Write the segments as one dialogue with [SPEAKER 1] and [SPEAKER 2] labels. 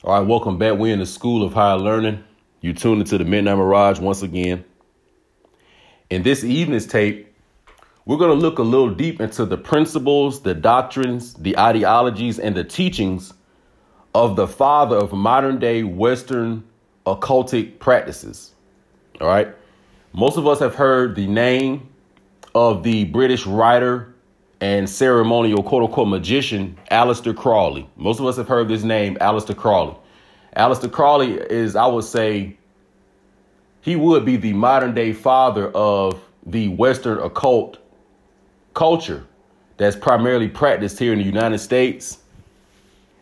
[SPEAKER 1] All right, welcome back. We're in the School of Higher Learning. You tuned into the Midnight Mirage once again. In this evening's tape, we're going to look a little deep into the principles, the doctrines, the ideologies, and the teachings of the father of modern day Western occultic practices. All right. Most of us have heard the name of the British writer and ceremonial, quote unquote, magician, Aleister Crowley. Most of us have heard this name, Aleister Crowley. Aleister Crowley is, I would say, he would be the modern day father of the Western occult culture that's primarily practiced here in the United States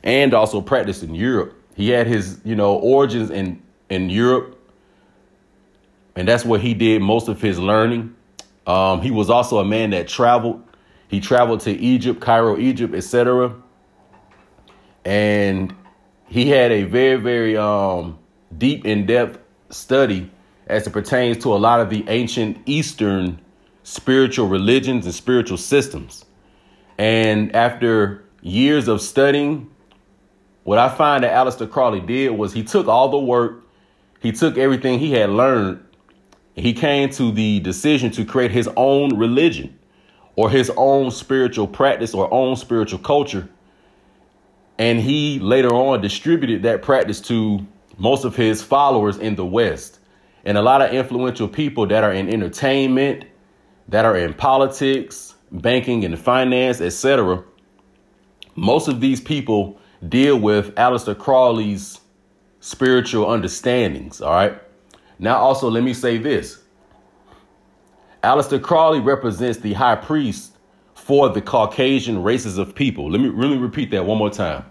[SPEAKER 1] and also practiced in Europe. He had his, origins in Europe, and that's where he did most of his learning. He was also a man that traveled. He traveled to Egypt, Cairo, Egypt, etc. And he had a very, very deep, in-depth study as it pertains to a lot of the ancient Eastern spiritual religions and spiritual systems. And after years of studying, what I find that Aleister Crowley did was he took all the work, he took everything he had learned, and he came to the decision to create his own religion or his own spiritual practice or own spiritual culture. And he later on distributed that practice to most of his followers in the West. And a lot of influential people that are in entertainment, that are in politics, banking and finance, etc. Most of these people deal with Aleister Crowley's spiritual understandings. All right. Now, also, let me say this. Aleister Crowley represents the high priest for the Caucasian races of people. Let me really repeat that one more time.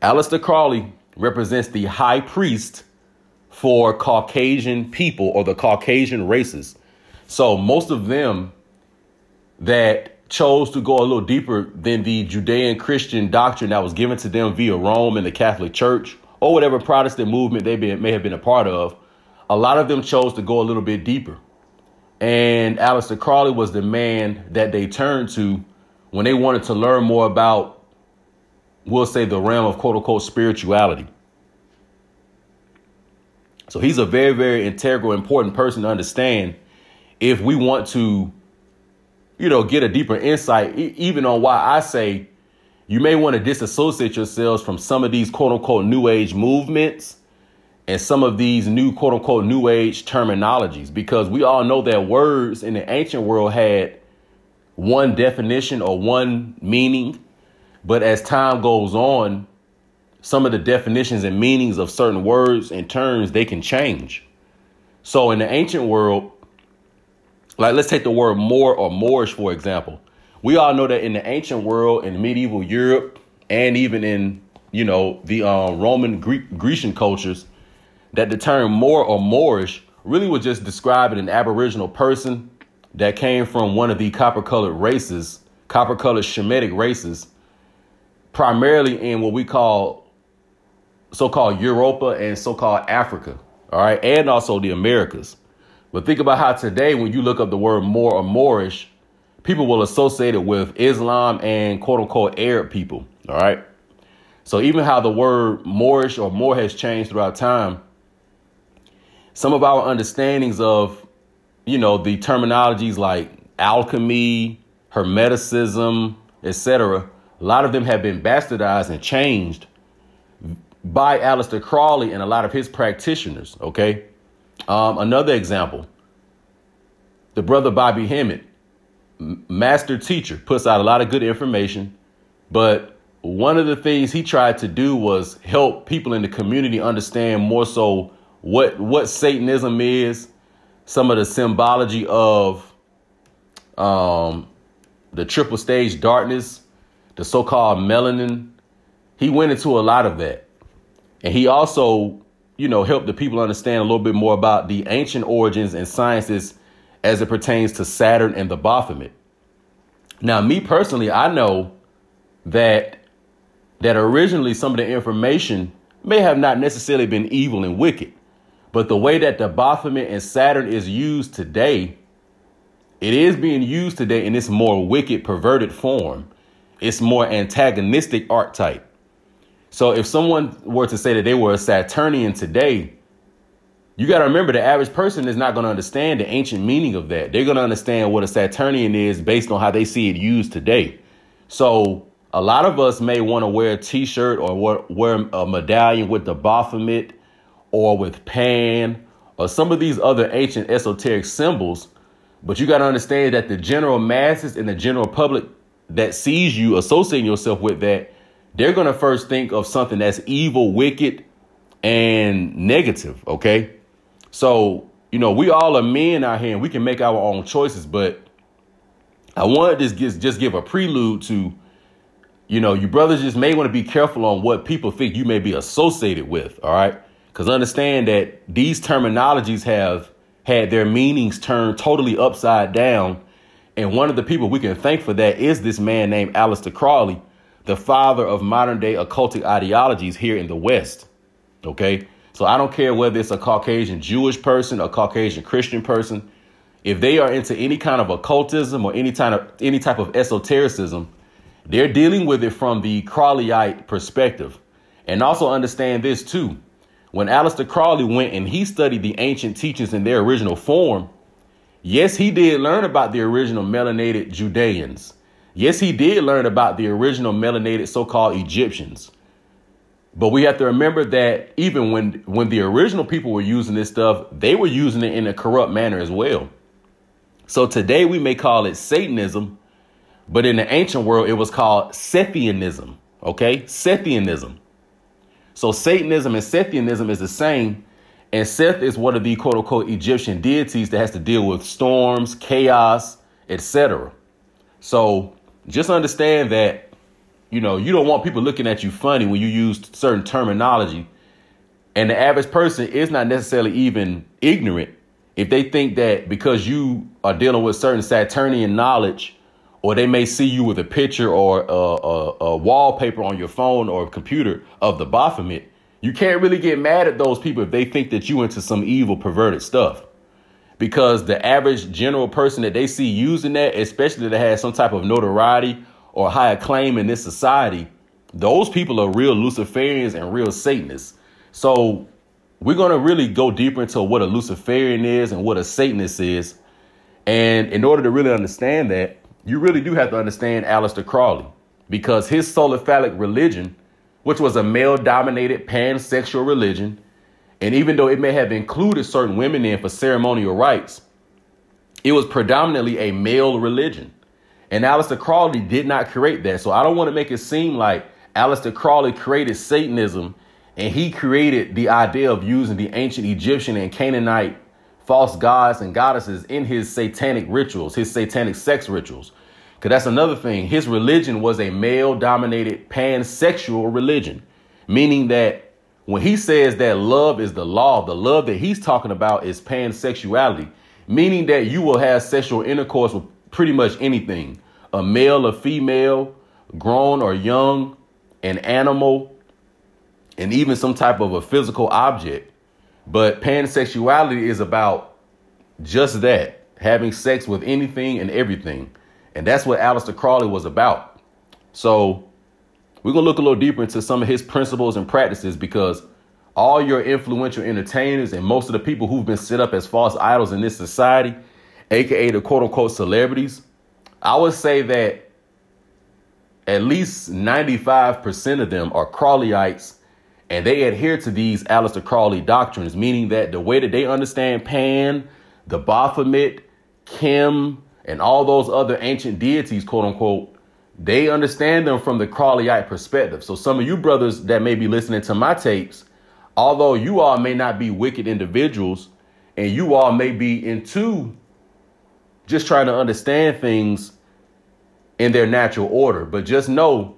[SPEAKER 1] Aleister Crowley represents the high priest for Caucasian people or the Caucasian races. So most of them that chose to go a little deeper than the Judean Christian doctrine that was given to them via Rome and the Catholic Church or whatever Protestant movement they may have been a part of, a lot of them chose to go a little bit deeper. And Aleister Crowley was the man that they turned to when they wanted to learn more about, we'll say, the realm of quote unquote spirituality. So he's a very, very integral, important person to understand if we want to, get a deeper insight, even on why I say you may want to disassociate yourselves from some of these quote unquote new age movements and some of these new quote unquote new age terminologies, because we all know that words in the ancient world had one definition or one meaning. But as time goes on, some of the definitions and meanings of certain words and terms, they can change. So in the ancient world, like let's take the word Moor or Moorish, for example. We all know that in the ancient world, in medieval Europe, and even in, the Roman Grecian cultures, that the term Moor or Moorish really was just describing an Aboriginal person that came from one of the copper-colored Shemitic races, primarily in what we call so-called Europa and so-called Africa. All right. And also the Americas. But think about how today, when you look up the word Moor or Moorish, people will associate it with Islam and quote unquote Arab people. All right. So even how the word Moorish or Moor has changed throughout time, some of our understandings of, the terminologies like alchemy, hermeticism, etc., a lot of them have been bastardized and changed by Aleister Crowley and a lot of his practitioners. OK, another example, the brother Bobby Hemmett, master teacher, puts out a lot of good information. But one of the things he tried to do was help people in the community understand more so what Satanism is, some of the symbology of the triple stage darkness, the so-called melanin. He went into a lot of that. And he also, helped the people understand a little bit more about the ancient origins and sciences as it pertains to Saturn and the Baphomet. Now, me personally, I know that originally some of the information may have not necessarily been evil and wicked. But the way that the Baphomet and Saturn is used today, it is being used today in this more wicked, perverted form. it's more antagonistic archetype. So if someone were to say that they were a Saturnian today, you got to remember the average person is not going to understand the ancient meaning of that. They're going to understand what a Saturnian is based on how they see it used today. So a lot of us may want to wear a T-shirt or wear a medallion with the Baphomet or with Pan or some of these other ancient esoteric symbols. But you got to understand that the general masses and the general public that sees you associating yourself with that, they're going to first think of something that's evil, wicked, and negative. OK, so, you know, we all are men out here and we can make our own choices. But I wanted to just give a prelude to, you know, you brothers just may want to be careful on what people think you may be associated with. All right, because understand that these terminologies have had their meanings turned totally upside down. And one of the people we can thank for that is this man named Aleister Crowley, the father of modern day occultic ideologies here in the West. OK, so I don't care whether it's a Caucasian Jewish person, a Caucasian Christian person. If they are into any kind of occultism or any type of esotericism, they're dealing with it from the Crowleyite perspective. And also understand this, too. When Aleister Crowley went and he studied the ancient teachings in their original form, yes, he did learn about the original melanated Judeans. Yes, he did learn about the original melanated so-called Egyptians. But we have to remember that even when the original people were using this stuff, they were using it in a corrupt manner as well. So today we may call it Satanism, but in the ancient world, it was called Sethianism. OK, Sethianism. So Satanism and Sethianism is the same. And Seth is one of the quote unquote Egyptian deities that has to deal with storms, chaos, etc. So just understand that, you know, you don't want people looking at you funny when you use certain terminology. And the average person is not necessarily even ignorant if they think that because you are dealing with certain Saturnian knowledge, or they may see you with a picture or a wallpaper on your phone or computer of the Baphomet. You can't really get mad at those people if they think that you into some evil, perverted stuff, because the average general person that they see using that, especially that has some type of notoriety or high acclaim in this society, those people are real Luciferians and real Satanists. So we're going to really go deeper into what a Luciferian is and what a Satanist is. And in order to really understand that, you really do have to understand Aleister Crowley, because his solar phallic religion, which was a male dominated pansexual religion, and even though it may have included certain women in for ceremonial rites, it was predominantly a male religion. And Aleister Crowley did not create that. So I don't want to make it seem like Aleister Crowley created Satanism and he created the idea of using the ancient Egyptian and Canaanite false gods and goddesses in his satanic rituals, his satanic sex rituals. Because that's another thing. His religion was a male dominated pansexual religion, meaning that when he says that love is the law, the love that he's talking about is pansexuality, meaning that you will have sexual intercourse with pretty much anything, a male, a female, grown or young, an animal, and even some type of a physical object. But pansexuality is about just that, having sex with anything and everything. And that's what Aleister Crowley was about. So we're going to look a little deeper into some of his principles and practices, because all your influential entertainers and most of the people who've been set up as false idols in this society, aka the quote unquote celebrities, I would say that at least 95% of them are Crowleyites, and they adhere to these Aleister Crowley doctrines, meaning that the way that they understand Pan, the Baphomet, Kim, and all those other ancient deities, quote unquote, they understand them from the Crowleyite perspective. So some of you brothers that may be listening to my tapes, although you all may not be wicked individuals and you all may be into just trying to understand things in their natural order, but just know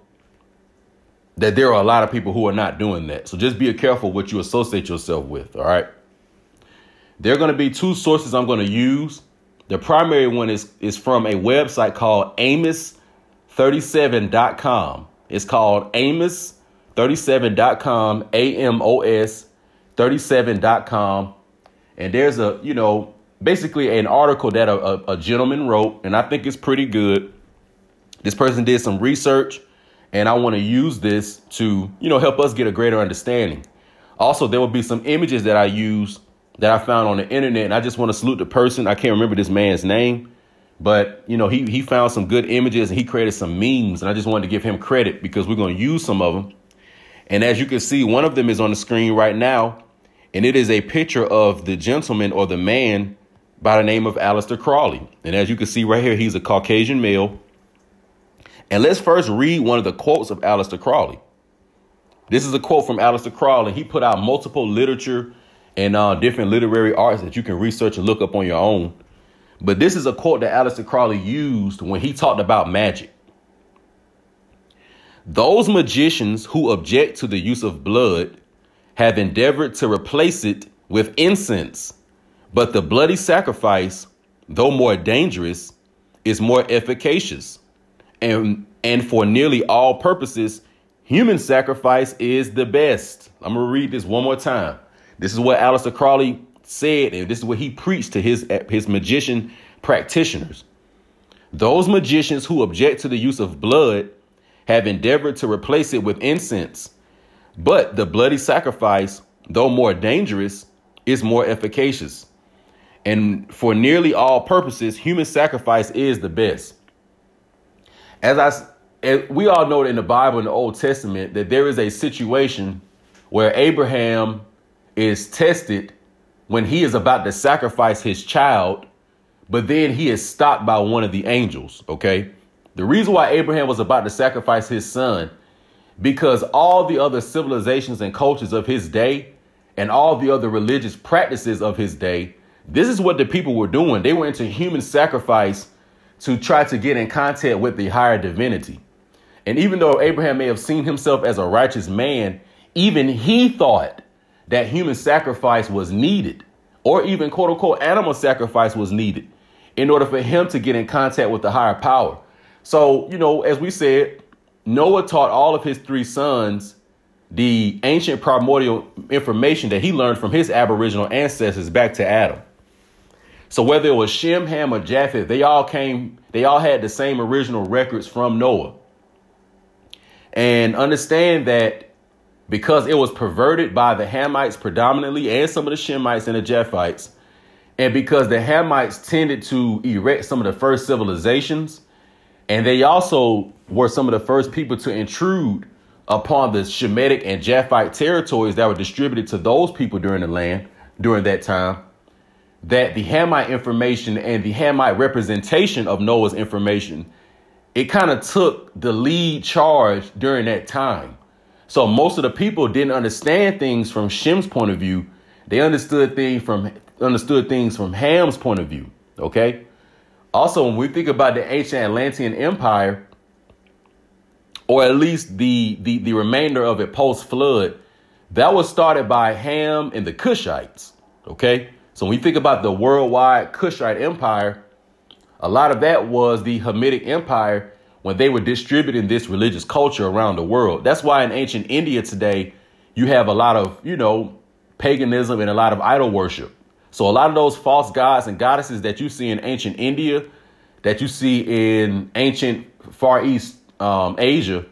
[SPEAKER 1] that there are a lot of people who are not doing that. So just be careful what you associate yourself with. All right. There are going to be two sources I'm going to use. The primary one is from a website called Amos37.com. It's called Amos37.com, AMOS 37.com. And there's basically an article that a gentleman wrote, and I think it's pretty good. This person did some research, and I want to use this to, help us get a greater understanding. Also, there will be some images that I use that I found on the internet, and I just want to salute the person. I can't remember this man's name, but, he found some good images and he created some memes, and I just wanted to give him credit because we're going to use some of them. And as you can see, one of them is on the screen right now, and it is a picture of the gentleman or the man by the name of Aleister Crowley. And as you can see right here, he's a Caucasian male. And let's first read one of the quotes of Aleister Crowley. This is a quote from Aleister Crowley. He put out multiple literature and different literary arts that you can research and look up on your own. But this is a quote that Aleister Crowley used when he talked about magic. Those magicians who object to the use of blood have endeavored to replace it with incense, but the bloody sacrifice, though more dangerous, is more efficacious. And for nearly all purposes, human sacrifice is the best. I'm going to read this one more time. This is what Aleister Crowley said, and this is what he preached to his magician practitioners. Those magicians who object to the use of blood have endeavored to replace it with incense, but the bloody sacrifice, though more dangerous, is more efficacious. And for nearly all purposes, human sacrifice is the best. As we all know that in the Bible, in the Old Testament, that there is a situation where Abraham is tested when he is about to sacrifice his child, but then he is stopped by one of the angels. OK, the reason why Abraham was about to sacrifice his son, because all the other civilizations and cultures of his day and all the other religious practices of his day, this is what the people were doing. They were into human sacrifice to try to get in contact with the higher divinity. And even though Abraham may have seen himself as a righteous man, even he thought that human sacrifice was needed, or even quote unquote animal sacrifice was needed in order for him to get in contact with the higher power. So, as we said, Noah taught all of his three sons the ancient primordial information that he learned from his aboriginal ancestors back to Adam. So whether it was Shem, Ham, or Japheth, they all had the same original records from Noah. And understand that because it was perverted by the Hamites predominantly and some of the Shemites and the Japhites, and because the Hamites tended to erect some of the first civilizations, and they also were some of the first people to intrude upon the Shemitic and Japhite territories that were distributed to those people during the land during that time, that the Hamite information and the Hamite representation of Noah's information, it kind of took the lead charge during that time. So most of the people didn't understand things from Shem's point of view. They understood things from Ham's point of view. OK, also, when we think about the ancient Atlantean Empire, or at least the remainder of it post flood, that was started by Ham and the Cushites. OK, so when we think about the worldwide Kushite Empire, a lot of that was the Hamitic Empire when they were distributing this religious culture around the world. That's why in ancient India today, you have a lot of, paganism and a lot of idol worship. So a lot of those false gods and goddesses that you see in ancient India, that you see in ancient Far East Asia,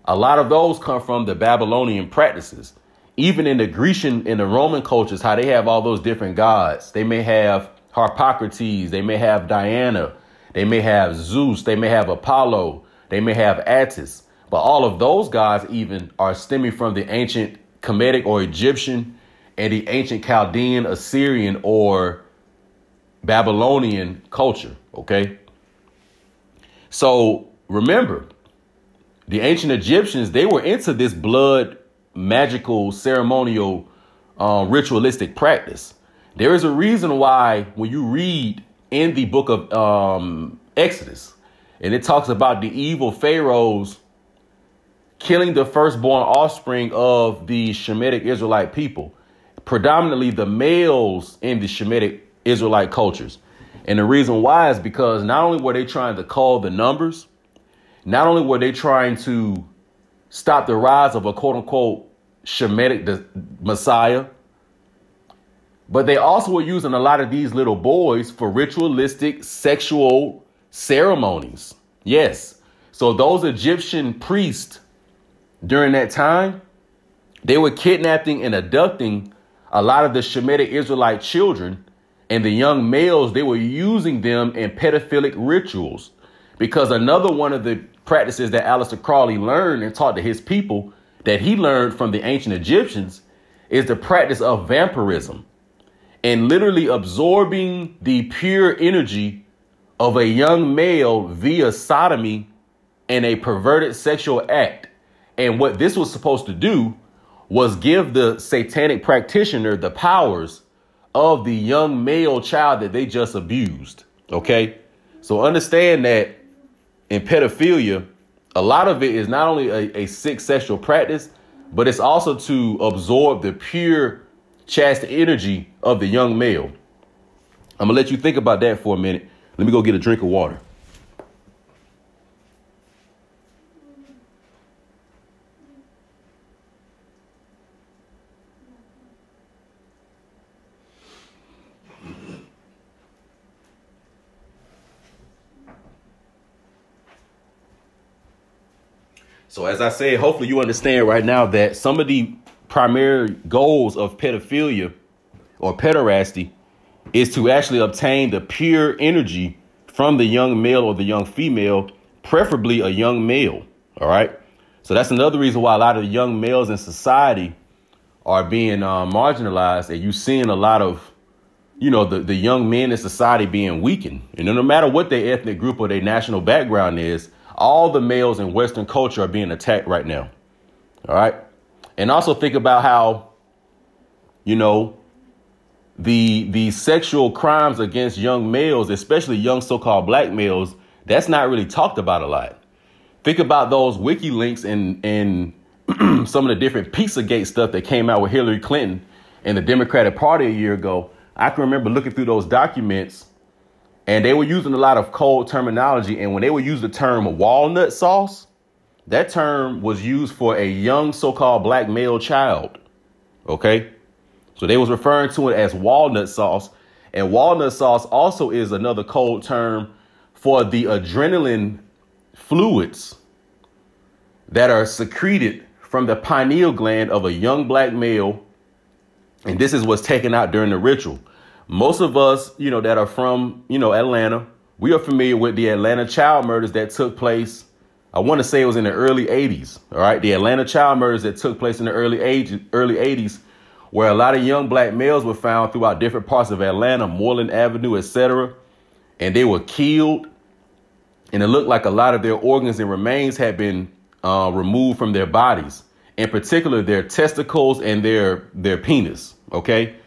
[SPEAKER 1] a lot of those come from the Babylonian practices. Even in the Grecian, in the Roman cultures, how they have all those different gods. They may have Harpocrates, they may have Diana, they may have Zeus, they may have Apollo, they may have Attis. But all of those gods even are stemming from the ancient Kemetic or Egyptian and the ancient Chaldean, Assyrian or Babylonian culture. OK, so remember, the ancient Egyptians, they were into this blood magical, ceremonial, ritualistic practice. There is a reason why when you read in the book of Exodus, and it talks about the evil pharaohs killing the firstborn offspring of the Shemitic Israelite people, predominantly the males in the Shemitic Israelite cultures. And the reason why is because not only were they trying to cull the numbers, not only were they trying to stop the rise of a quote unquote Shemitic Messiah, but they also were using a lot of these little boys for ritualistic sexual ceremonies. Yes, So those Egyptian priests during that time, they were kidnapping and abducting a lot of the Shemitic Israelite children, and the young males, they were using them in pedophilic rituals. Because another one of the practices that Aleister Crowley learned and taught to his people that he learned from the ancient Egyptians is the practice of vampirism, and literally absorbing the pure energy of a young male via sodomy and a perverted sexual act. And what this was supposed to do was give the satanic practitioner the powers of the young male child that they just abused. OK, so understand that in pedophilia, a lot of it is not only a sick sexual practice, but it's also to absorb the pure chaste energy of the young male. I'm gonna let you think about that for a minute. Let me go get a drink of water. So as I said, hopefully you understand right now that some of the primary goals of pedophilia or pederasty is to actually obtain the pure energy from the young male or the young female, preferably a young male. All right. So that's another reason why a lot of the young males in society are being marginalized. And you're seeing a lot of, you know, the young men in society being weakened. And no matter what their ethnic group or their national background is, all the males in Western culture are being attacked right now. All right. And also think about how, you know, the sexual crimes against young males, especially young so-called black males, that's not really talked about a lot. Think about those wiki links and some of the different Pizzagate stuff that came out with Hillary Clinton and the Democratic Party a year ago. I can remember looking through those documents, and they were using a lot of cold terminology. And when they would use the term walnut sauce, that term was used for a young so-called black male child. OK, so they was referring to it as walnut sauce. And walnut sauce also is another code term for the adrenaline fluids that are secreted from the pineal gland of a young black male. And this is what's taken out during the ritual. Most of us, you know, that are from, you know, Atlanta, we are familiar with the Atlanta child murders that took place. I want to say it was in the early 80s. All right. The Atlanta child murders that took place in the early 80s, where a lot of young black males were found throughout different parts of Atlanta, Moreland Avenue, etc. And they were killed. And it looked like a lot of their organs and remains had been removed from their bodies, in particular their testicles and their penis. OK.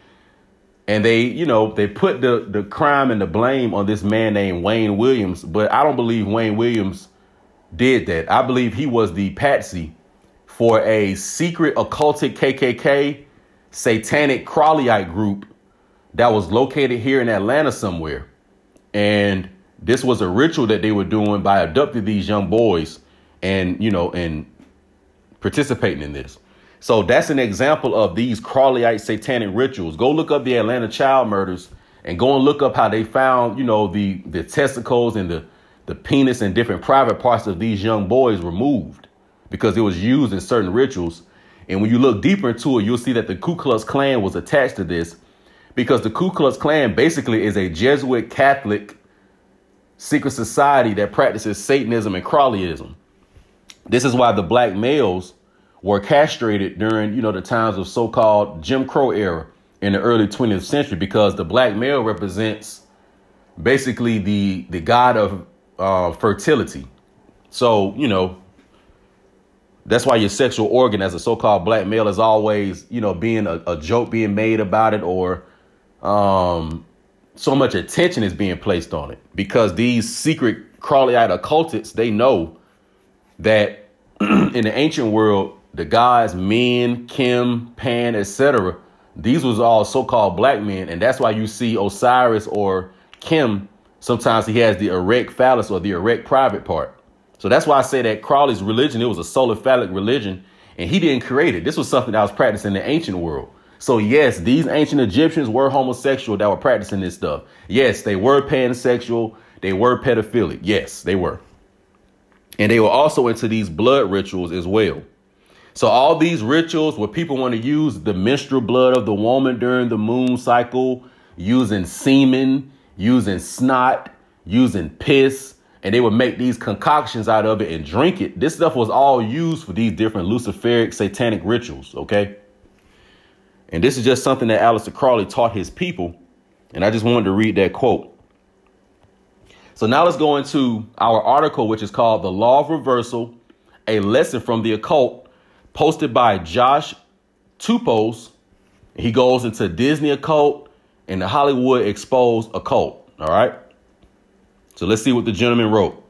[SPEAKER 1] And they, you know, they put the crime and the blame on this man named Wayne Williams. But I don't believe Wayne Williams did that. I believe he was the patsy for a secret occultic KKK satanic Crowleyite group that was located here in Atlanta somewhere. And this was a ritual that they were doing by abducting these young boys and, you know, and participating in this. So that's an example of these Crowleyite satanic rituals. Go look up the Atlanta child murders and go and look up how they found, you know, the testicles and the penis and different private parts of these young boys removed because it was used in certain rituals. And when you look deeper into it, you'll see that the Ku Klux Klan was attached to this because the Ku Klux Klan basically is a Jesuit Catholic secret society that practices Satanism and Crowleyism. This is why the black males were castrated during, you know, the times of so-called Jim Crow era in the early 20th century, because the black male represents basically the god of fertility. So, you know, that's why your sexual organ as a so-called black male is always, you know, being a joke being made about it, or so much attention is being placed on it, because these secret Crowleyite occultists, they know that in the ancient world, the gods, Men, Kim, Pan, etc., these was all so-called black men. And that's why you see Osiris or Kim. Sometimes he has the erect phallus or the erect private part. So that's why I say that Crowley's religion, it was a solar phallic religion, and he didn't create it. This was something that was practiced in the ancient world. So, yes, these ancient Egyptians were homosexual that were practicing this stuff. Yes, they were pansexual. They were pedophilic. Yes, they were. And they were also into these blood rituals as well. So all these rituals where people want to use the menstrual blood of the woman during the moon cycle, using semen, using snot, using piss, and they would make these concoctions out of it and drink it. This stuff was all used for these different Luciferic satanic rituals. OK. And this is just something that Aleister Crowley taught his people. And I just wanted to read that quote. So now let's go into our article, which is called The Law of Reversal, a lesson from the occult, posted by Josh Tupos. He goes into Disney occult and the Hollywood exposed occult. All right. So let's see what the gentleman wrote.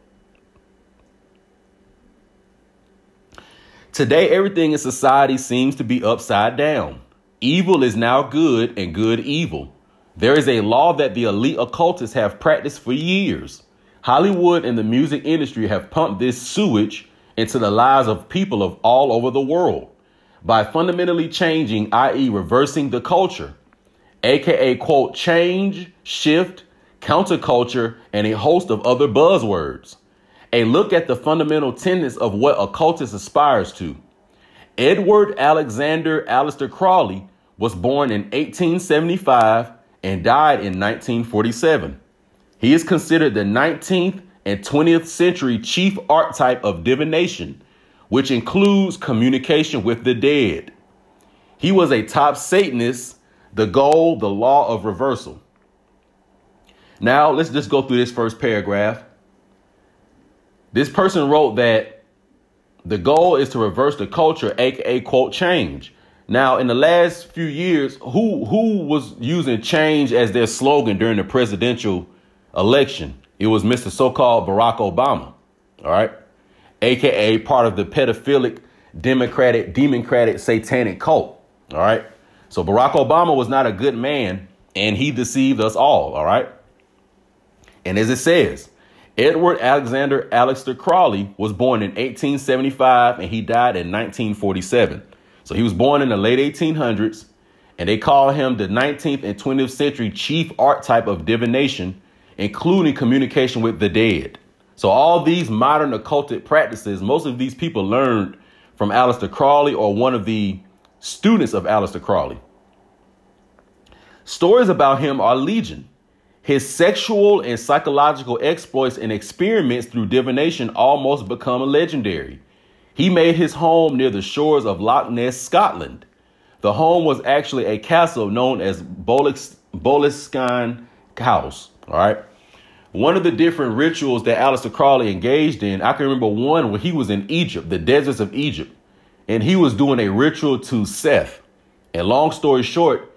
[SPEAKER 1] Today, everything in society seems to be upside down. Evil is now good and good evil. There is a law that the elite occultists have practiced for years. Hollywood and the music industry have pumped this sewage into the lives of people of all over the world by fundamentally changing, i.e. reversing the culture, aka, quote, change, shift, counterculture, and a host of other buzzwords. A look at the fundamental tenets of what occultists aspires to. Edward Alexander Aleister Crowley was born in 1875 and died in 1947. He is considered the 19th and 20th century chief archetype of divination, which includes communication with the dead. He was a top Satanist, the goal, the law of reversal. Now, let's just go through this first paragraph. This person wrote that the goal is to reverse the culture, aka, quote, change. Now, in the last few years, who was using change as their slogan during the presidential election? It was Mr. So-called Barack Obama. All right. AKA part of the pedophilic, democratic, satanic cult. All right. So Barack Obama was not a good man and he deceived us all. All right. And as it says, Edward Alexander Aleister Crowley was born in 1875 and he died in 1947. So he was born in the late 1800s, and they call him the 19th and 20th century chief archetype of divination, including communication with the dead. So all these modern occultic practices, most of these people learned from Aleister Crowley or one of the students of Aleister Crowley. Stories about him are legion. His sexual and psychological exploits and experiments through divination almost become legendary. He made his home near the shores of Loch Ness, Scotland. The home was actually a castle known as Boleskine House. All right. One of the different rituals that Aleister Crowley engaged in, I can remember one where he was in Egypt, the deserts of Egypt, and he was doing a ritual to Seth. And long story short,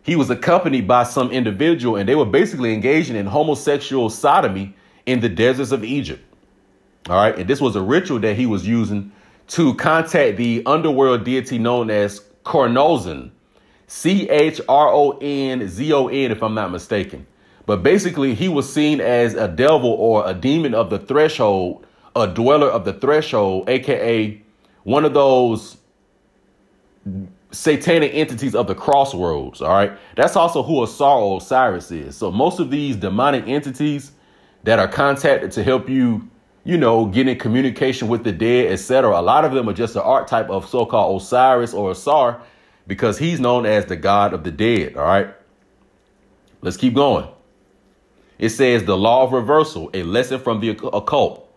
[SPEAKER 1] he was accompanied by some individual and they were basically engaging in homosexual sodomy in the deserts of Egypt. All right. And this was a ritual that he was using to contact the underworld deity known as Chronozon, Chronzon, if I'm not mistaken. But basically, he was seen as a devil or a demon of the threshold, a dweller of the threshold, aka one of those satanic entities of the crossroads. All right. That's also who Asar or Osiris is. So most of these demonic entities that are contacted to help you, get in communication with the dead, etc. A lot of them are just an archetype of so-called Osiris or Asar because he's known as the god of the dead. All right. Let's keep going. It says the law of reversal, a lesson from the occult.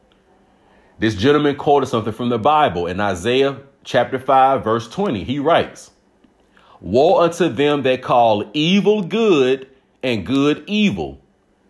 [SPEAKER 1] This gentleman quoted something from the Bible in Isaiah chapter 5, verse 20. He writes, "Woe unto them that call evil good and good evil,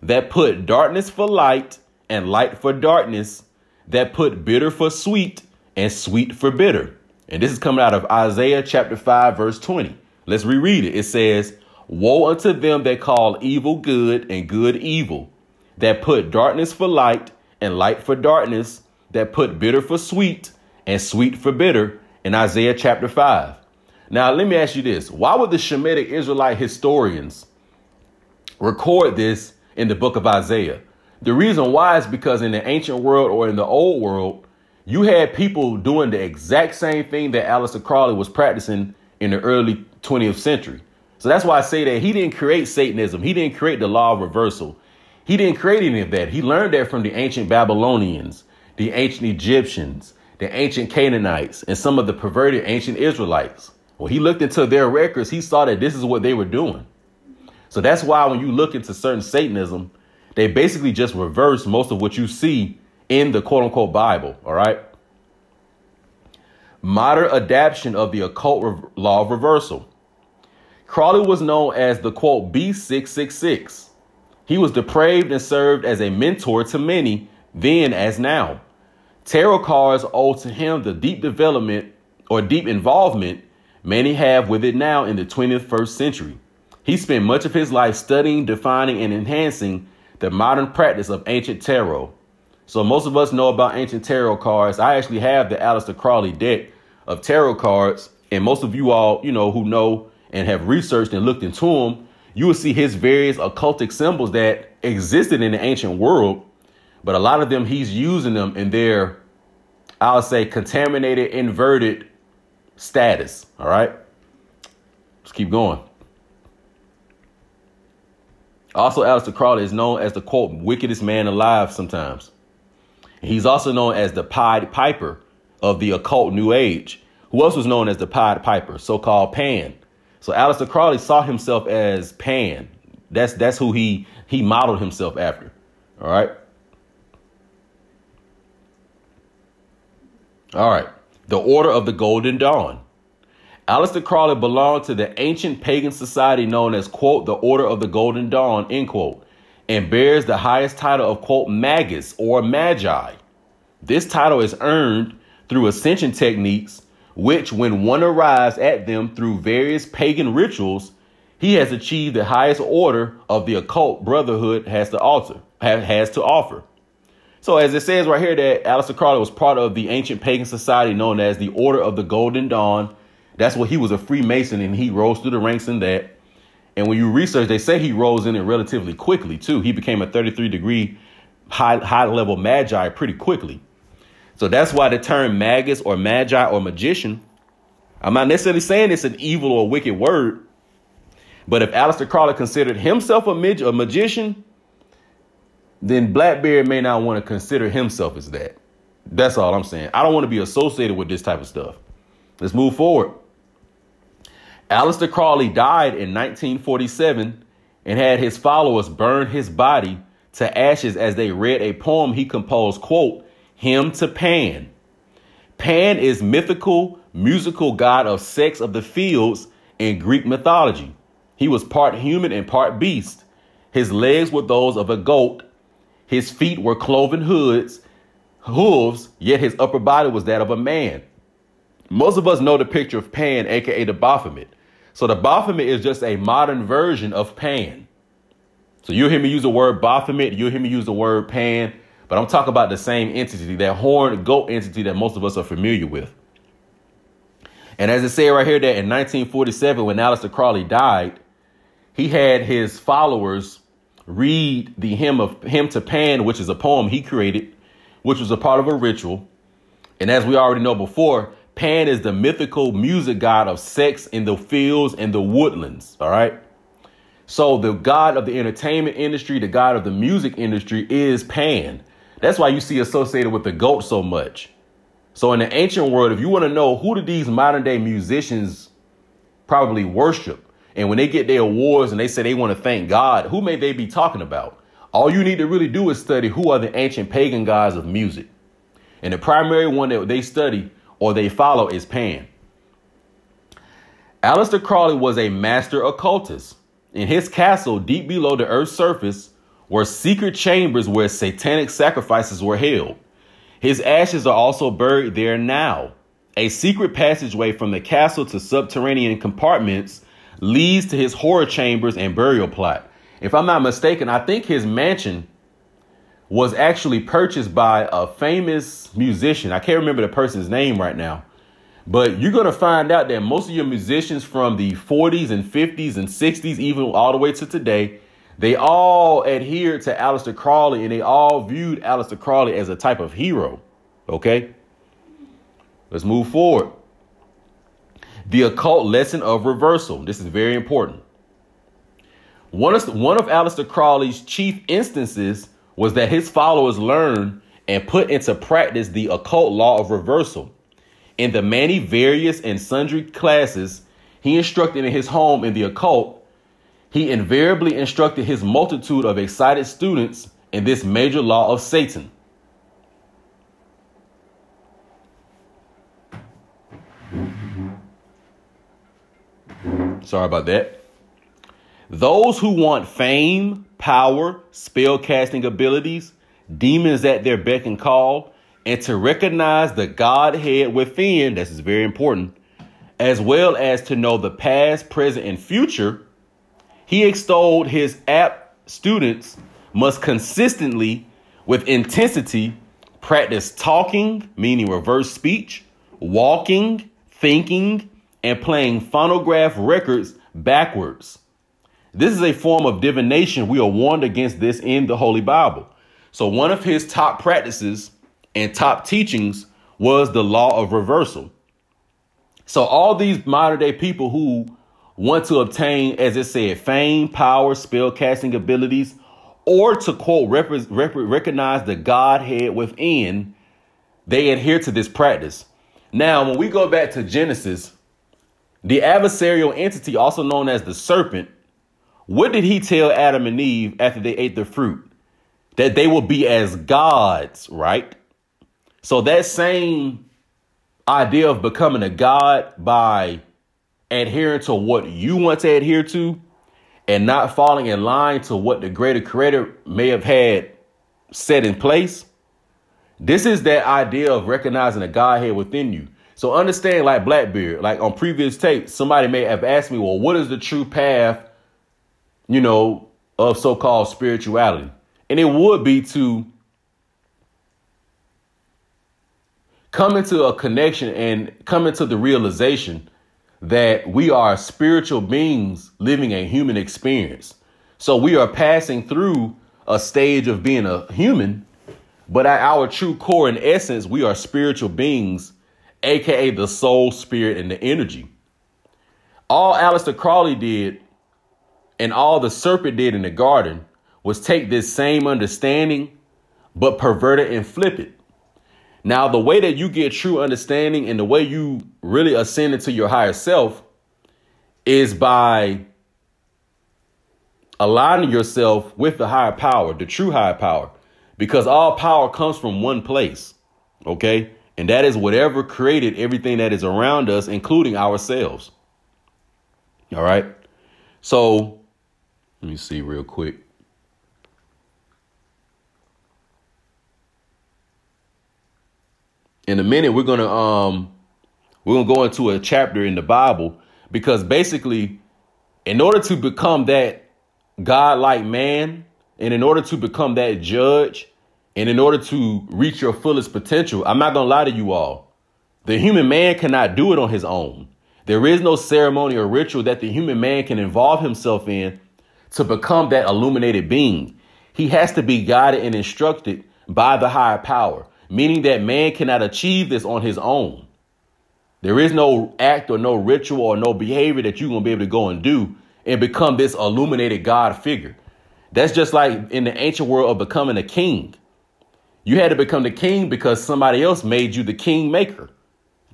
[SPEAKER 1] that put darkness for light and light for darkness, that put bitter for sweet and sweet for bitter." And this is coming out of Isaiah chapter 5, verse 20. Let's reread it. It says, "Woe unto them that call evil good and good evil, that put darkness for light and light for darkness, that put bitter for sweet and sweet for bitter," in Isaiah chapter 5. Now, let me ask you this. Why would the Shemitic Israelite historians record this in the book of Isaiah? The reason why is because in the ancient world or in the old world, you had people doing the exact same thing that Aleister Crowley was practicing in the early 20th century. So that's why I say that he didn't create Satanism. He didn't create the law of reversal. He didn't create any of that. He learned that from the ancient Babylonians. the ancient Egyptians, the ancient Canaanites, and some of the perverted ancient Israelites. When he looked into their records, he saw that this is what they were doing. So that's why when you look into certain Satanism, they basically just reverse most of what you see in the quote unquote Bible. All right. Modern adaptation of the occult law of reversal. Crowley was known as the quote B666. He was depraved and served as a mentor to many then as now. Tarot cards owe to him the deep development or deep involvement many have with it now in the 21st century. He spent much of his life studying, defining, and enhancing the modern practice of ancient tarot. So most of us know about ancient tarot cards. I actually have the Aleister Crowley deck of tarot cards. And most of you all, who know and have researched and looked into them, you will see his various occultic symbols that existed in the ancient world. But a lot of them, he's using them in their, I'll say, contaminated, inverted status. All right. Let's keep going. Also, Aleister Crowley is known as the, quote, wickedest man alive sometimes. He's also known as the Pied Piper of the occult New Age. Who else was known as the Pied Piper? So-called Pan. So Aleister Crowley saw himself as Pan. That's who he modeled himself after. All right. All right. The Order of the Golden Dawn. Aleister Crowley belonged to the ancient pagan society known as, quote, the Order of the Golden Dawn, end quote, and bears the highest title of, quote, Magus or Magi. This title is earned through ascension techniques, which when one arrives at them through various pagan rituals, he has achieved the highest order of the occult brotherhood has to offer. So as it says right here that Aleister Crowley was part of the ancient pagan society known as the Order of the Golden Dawn. That's what he was, a Freemason, and he rose through the ranks in that. And when you research, they say he rose in it relatively quickly, too. He became a 33-degree high level magi pretty quickly. So that's why the term magus or magi or magician, I'm not necessarily saying it's an evil or wicked word. But if Aleister Crowley considered himself a magician, then Blackbeard may not want to consider himself as that. That's all I'm saying. I don't want to be associated with this type of stuff. Let's move forward. Aleister Crowley died in 1947 and had his followers burn his body to ashes as they read a poem he composed, quote, Hymn to Pan. Pan is mythical, musical god of sex of the fields in Greek mythology. He was part human and part beast. His legs were those of a goat. His feet were cloven hooves, yet his upper body was that of a man. Most of us know the picture of Pan, aka the Baphomet. So the Baphomet is just a modern version of Pan. So you'll hear me use the word Baphomet, you'll hear me use the word Pan, but I'm talking about the same entity, that horned goat entity that most of us are familiar with. And as it said right here that in 1947, when Aleister Crowley died, he had his followers read the hymn to Pan, which is a poem he created, which was a part of a ritual. And as we already know before, Pan is the mythical music god of sex in the fields and the woodlands. All right. So the god of the entertainment industry, the god of the music industry is Pan. That's why you see associated with the goat so much. So in the ancient world, if you want to know who do these modern day musicians probably worship, and when they get their awards and they say they want to thank God, who may they be talking about? All you need to really do is study who are the ancient pagan gods of music. And the primary one that they study or they follow is Pan. Aleister Crowley was a master occultist. In his castle, deep below the earth's surface, were secret chambers where satanic sacrifices were held. His ashes are also buried there now. A secret passageway from the castle to subterranean compartments leads to his horror chambers and burial plot. If I'm not mistaken, I think his mansion was actually purchased by a famous musician. I can't remember the person's name right now, but you're going to find out that most of your musicians from the 40s and 50s and 60s, even all the way to today, they all adhered to Aleister Crowley and they all viewed Aleister Crowley as a type of hero. OK, let's move forward. The occult lesson of reversal. This is very important. One of Aleister Crowley's chief instances was that his followers learned and put into practice the occult law of reversal. In the many various and sundry classes he instructed in his home in the occult, he invariably instructed his multitude of excited students in this major law of Satan. Sorry about that. Those who want fame, power, spell casting abilities, demons at their beck and call, and to recognize the Godhead within, this is very important, as well as to know the past, present, and future, he extolled his apt students must consistently, with intensity, practice talking, meaning reverse speech, walking, thinking, and playing phonograph records backwards. This is a form of divination. We are warned against this in the Holy Bible. So one of his top practices and top teachings was the law of reversal. So all these modern day people who want to obtain, as it said, fame, power, spell casting abilities, or to quote, recognize the Godhead within, they adhere to this practice. Now, when we go back to Genesis, the adversarial entity, also known as the serpent, what did he tell Adam and Eve after they ate the fruit? That they will be as gods, right? So that same idea of becoming a god by adhering to what you want to adhere to and not falling in line to what the greater creator may have had set in place. This is that idea of recognizing the Godhead within you. So understand, like Blackbeard, like on previous tapes, somebody may have asked me, well, what is the true path, of so-called spirituality? And it would be to come into a connection and come into the realization that we are spiritual beings living a human experience. So we are passing through a stage of being a human, but at our true core and essence, we are spiritual beings, aka the soul, spirit, and the energy. All Aleister Crowley did and all the serpent did in the garden was take this same understanding, but pervert it and flip it. Now, the way that you get true understanding and the way you really ascend into your higher self is by aligning yourself with the higher power, the true higher power, because all power comes from one place. OK, and that is whatever created everything that is around us, including ourselves. All right. So let me see real quick. In a minute, we're gonna go into a chapter in the Bible, because basically, in order to become that godlike man, and in order to become that judge, and in order to reach your fullest potential, I'm not gonna lie to you all, the human man cannot do it on his own. There is no ceremony or ritual that the human man can involve himself in to become that illuminated being. He has to be guided and instructed by the higher power, meaning that man cannot achieve this on his own. There is no act or no ritual or no behavior that you're going to be able to go and do and become this illuminated God figure. That's just like in the ancient world of becoming a king. You had to become the king because somebody else made you the king maker.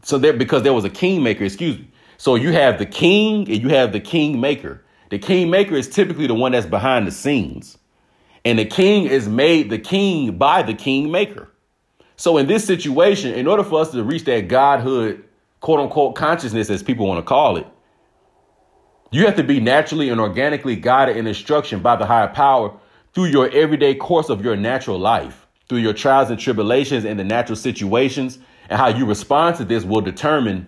[SPEAKER 1] Because there was a king maker, excuse me. So you have the king and you have the king maker. The king maker is typically the one that's behind the scenes. And the king is made the king by the king maker. So in this situation, in order for us to reach that godhood, quote unquote, consciousness, as people want to call it, you have to be naturally and organically guided in instruction by the higher power through your everyday course of your natural life, through your trials and tribulations and the natural situations, and how you respond to this will determine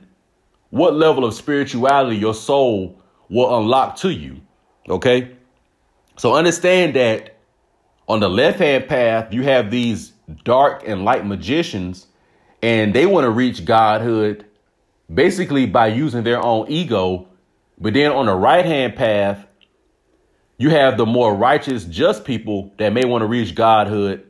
[SPEAKER 1] what level of spirituality your soul will unlock to you. OK, so understand that on the left hand path, you have these dark and light magicians, and they want to reach godhood basically by using their own ego. But then on the right hand path, you have the more righteous, just people that may want to reach godhood,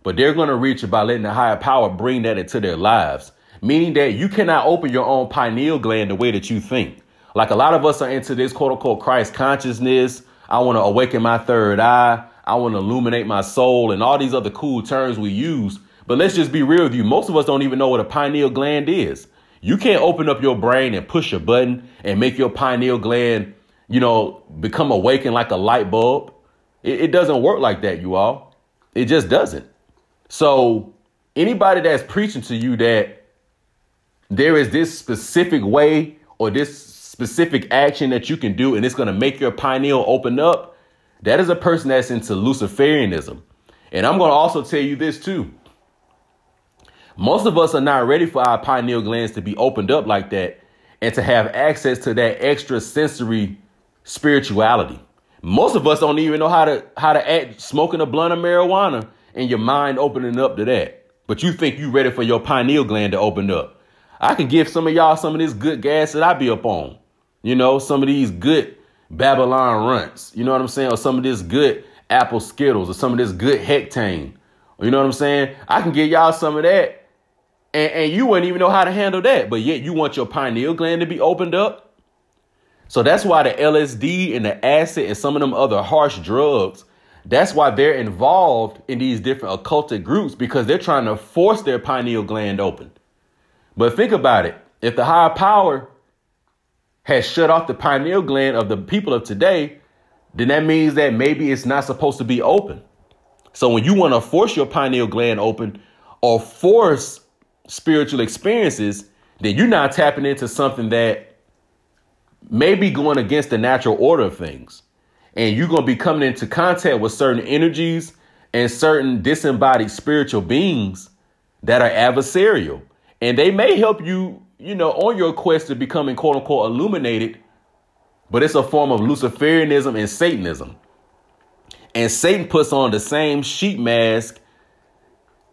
[SPEAKER 1] but they're going to reach it by letting the higher power bring that into their lives, meaning that you cannot open your own pineal gland the way that you think. Like a lot of us are into this quote unquote Christ consciousness. I want to awaken my third eye. I want to illuminate my soul and all these other cool terms we use. But let's just be real with you. Most of us don't even know what a pineal gland is. You can't open up your brain and push a button and make your pineal gland, become awakened like a light bulb. It doesn't work like that, you all. It just doesn't. So anybody that's preaching to you that there is this specific way or this specific action that you can do and it's going to make your pineal open up, that is a person that's into Luciferianism. And I'm going to also tell you this too. Most of us are not ready for our pineal glands to be opened up like that and to have access to that extra sensory spirituality. Most of us don't even know how to act smoking a blunt of marijuana and your mind opening up to that. But you think you ready for your pineal gland to open up. I could give some of y'all some of this good gas that I be up on. Some of these good Babylon runts. You know what I'm saying? Or some of this good apple Skittles or some of this good hectane. You know what I'm saying? I can give y'all some of that. And you wouldn't even know how to handle that. But yet you want your pineal gland to be opened up. So that's why the LSD and the acid and some of them other harsh drugs, that's why they're involved in these different occultic groups, because they're trying to force their pineal gland open. But think about it. If the higher power has shut off the pineal gland of the people of today, then that means that maybe it's not supposed to be open. So when you want to force your pineal gland open or force spiritual experiences, then you're not tapping into something that may be going against the natural order of things. And you're going to be coming into contact with certain energies and certain disembodied spiritual beings that are adversarial. And they may help you, on your quest to becoming, quote unquote, illuminated. But it's a form of Luciferianism and Satanism. And Satan puts on the same sheep mask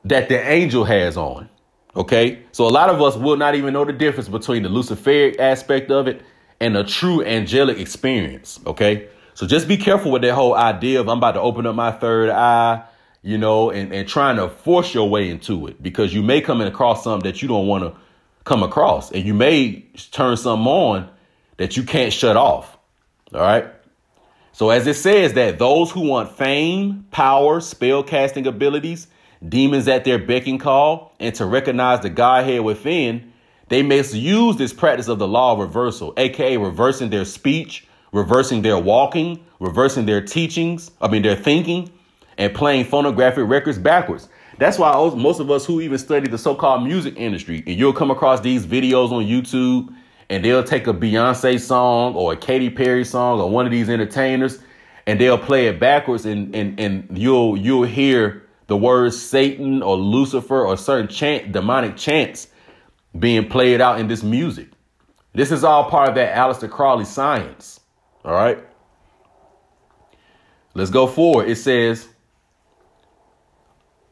[SPEAKER 1] that the angel has on. OK, so a lot of us will not even know the difference between the Luciferic aspect of it and a true angelic experience. OK, so just be careful with that whole idea of I'm about to open up my third eye, and trying to force your way into it, because you may come across something that you don't want to come across, and you may turn something on that you can't shut off. All right. So as it says that those who want fame, power, spell casting abilities, demons at their beck and call, and to recognize the Godhead within, they misuse this practice of the law of reversal, aka reversing their speech, reversing their walking, reversing their their thinking, and playing phonographic records backwards. That's why most of us who even study the so-called music industry, and you'll come across these videos on YouTube, and they'll take a Beyonce song or a Katy Perry song or one of these entertainers, and they'll play it backwards, and you'll hear the words Satan or Lucifer or certain demonic chants being played out in this music. This is all part of that Aleister Crowley science. All right. Let's go forward. It says,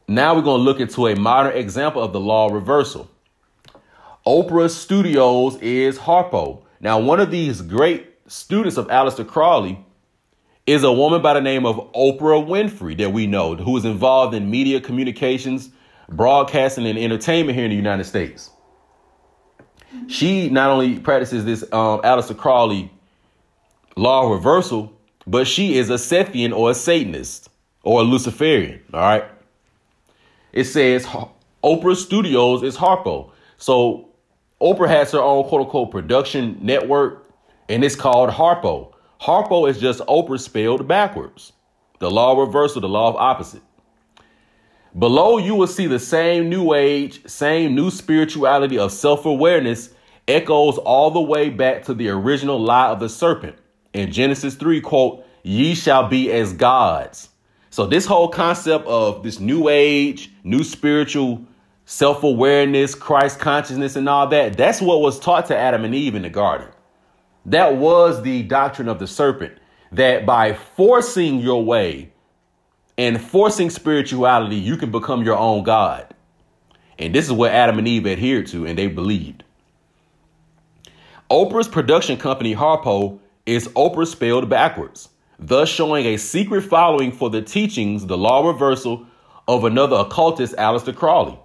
[SPEAKER 1] now we're going to look into a modern example of the law of reversal. Oprah Studios is Harpo. Now, one of these great students of Aleister Crowley is a woman by the name of Oprah Winfrey that we know, who is involved in media communications, broadcasting, and entertainment here in the United States. She not only practices this Aleister Crowley law of reversal, but she is a Sethian or a Satanist or a Luciferian. All right. It says Oprah Studios is Harpo. So Oprah has her own quote unquote production network, and it's called Harpo. Harpo is just Oprah spelled backwards. The law of reversal, the law of opposite. Below, you will see the same new age, same new spirituality of self-awareness echoes all the way back to the original lie of the serpent. In Genesis 3, quote, ye shall be as gods. So this whole concept of this new age, new spiritual self-awareness, Christ consciousness and all that, that's what was taught to Adam and Eve in the garden. That was the doctrine of the serpent, that by forcing your way and forcing spirituality, you can become your own God. And this is what Adam and Eve adhered to, and they believed. Oprah's production company, Harpo, is Oprah spelled backwards, thus showing a secret following for the teachings, the law of reversal, of another occultist, Aleister Crowley.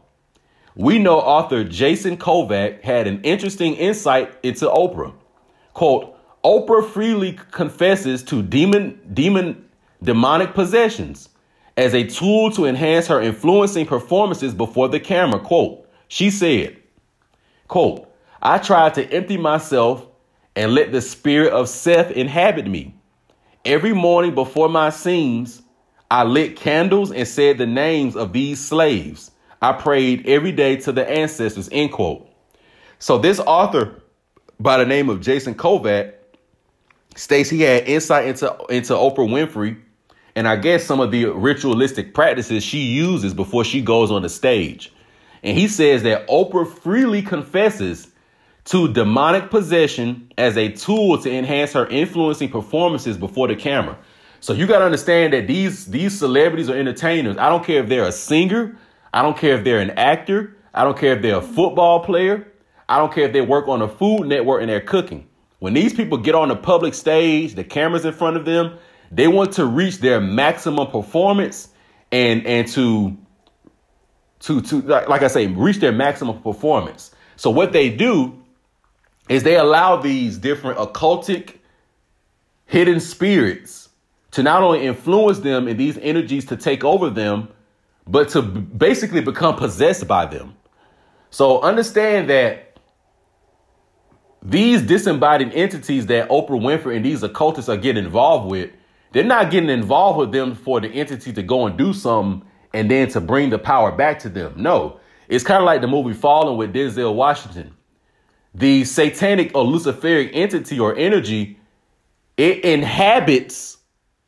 [SPEAKER 1] We know author Jason Kovac had an interesting insight into Oprah. Quote, Oprah freely confesses to demonic possessions as a tool to enhance her influencing performances before the camera. Quote, she said, quote, I tried to empty myself and let the spirit of Seth inhabit me. Every morning before my scenes, I lit candles and said the names of these slaves. I prayed every day to the ancestors, end quote. So this author by the name of Jason Kovac states he had insight into Oprah Winfrey and I guess some of the ritualistic practices she uses before she goes on the stage. And he says that Oprah freely confesses to demonic possession as a tool to enhance her influencing performances before the camera. So you got to understand that these celebrities or entertainers, I don't care if they're a singer, I don't care if they're an actor, I don't care if they're a football player, I don't care if they work on a Food Network and they're cooking. When these people get on the public stage, the cameras in front of them, they want to reach their maximum performance and to like I say, reach their maximum performance. So what they do is they allow these different occultic hidden spirits to not only influence them and these energies to take over them, but to basically become possessed by them. So understand that these disembodied entities that Oprah Winfrey and these occultists are getting involved with, they're not getting involved with them for the entity to go and do something and then to bring the power back to them. No, it's kind of like the movie Fallen with Denzel Washington. The satanic or Luciferic entity or energy, it inhabits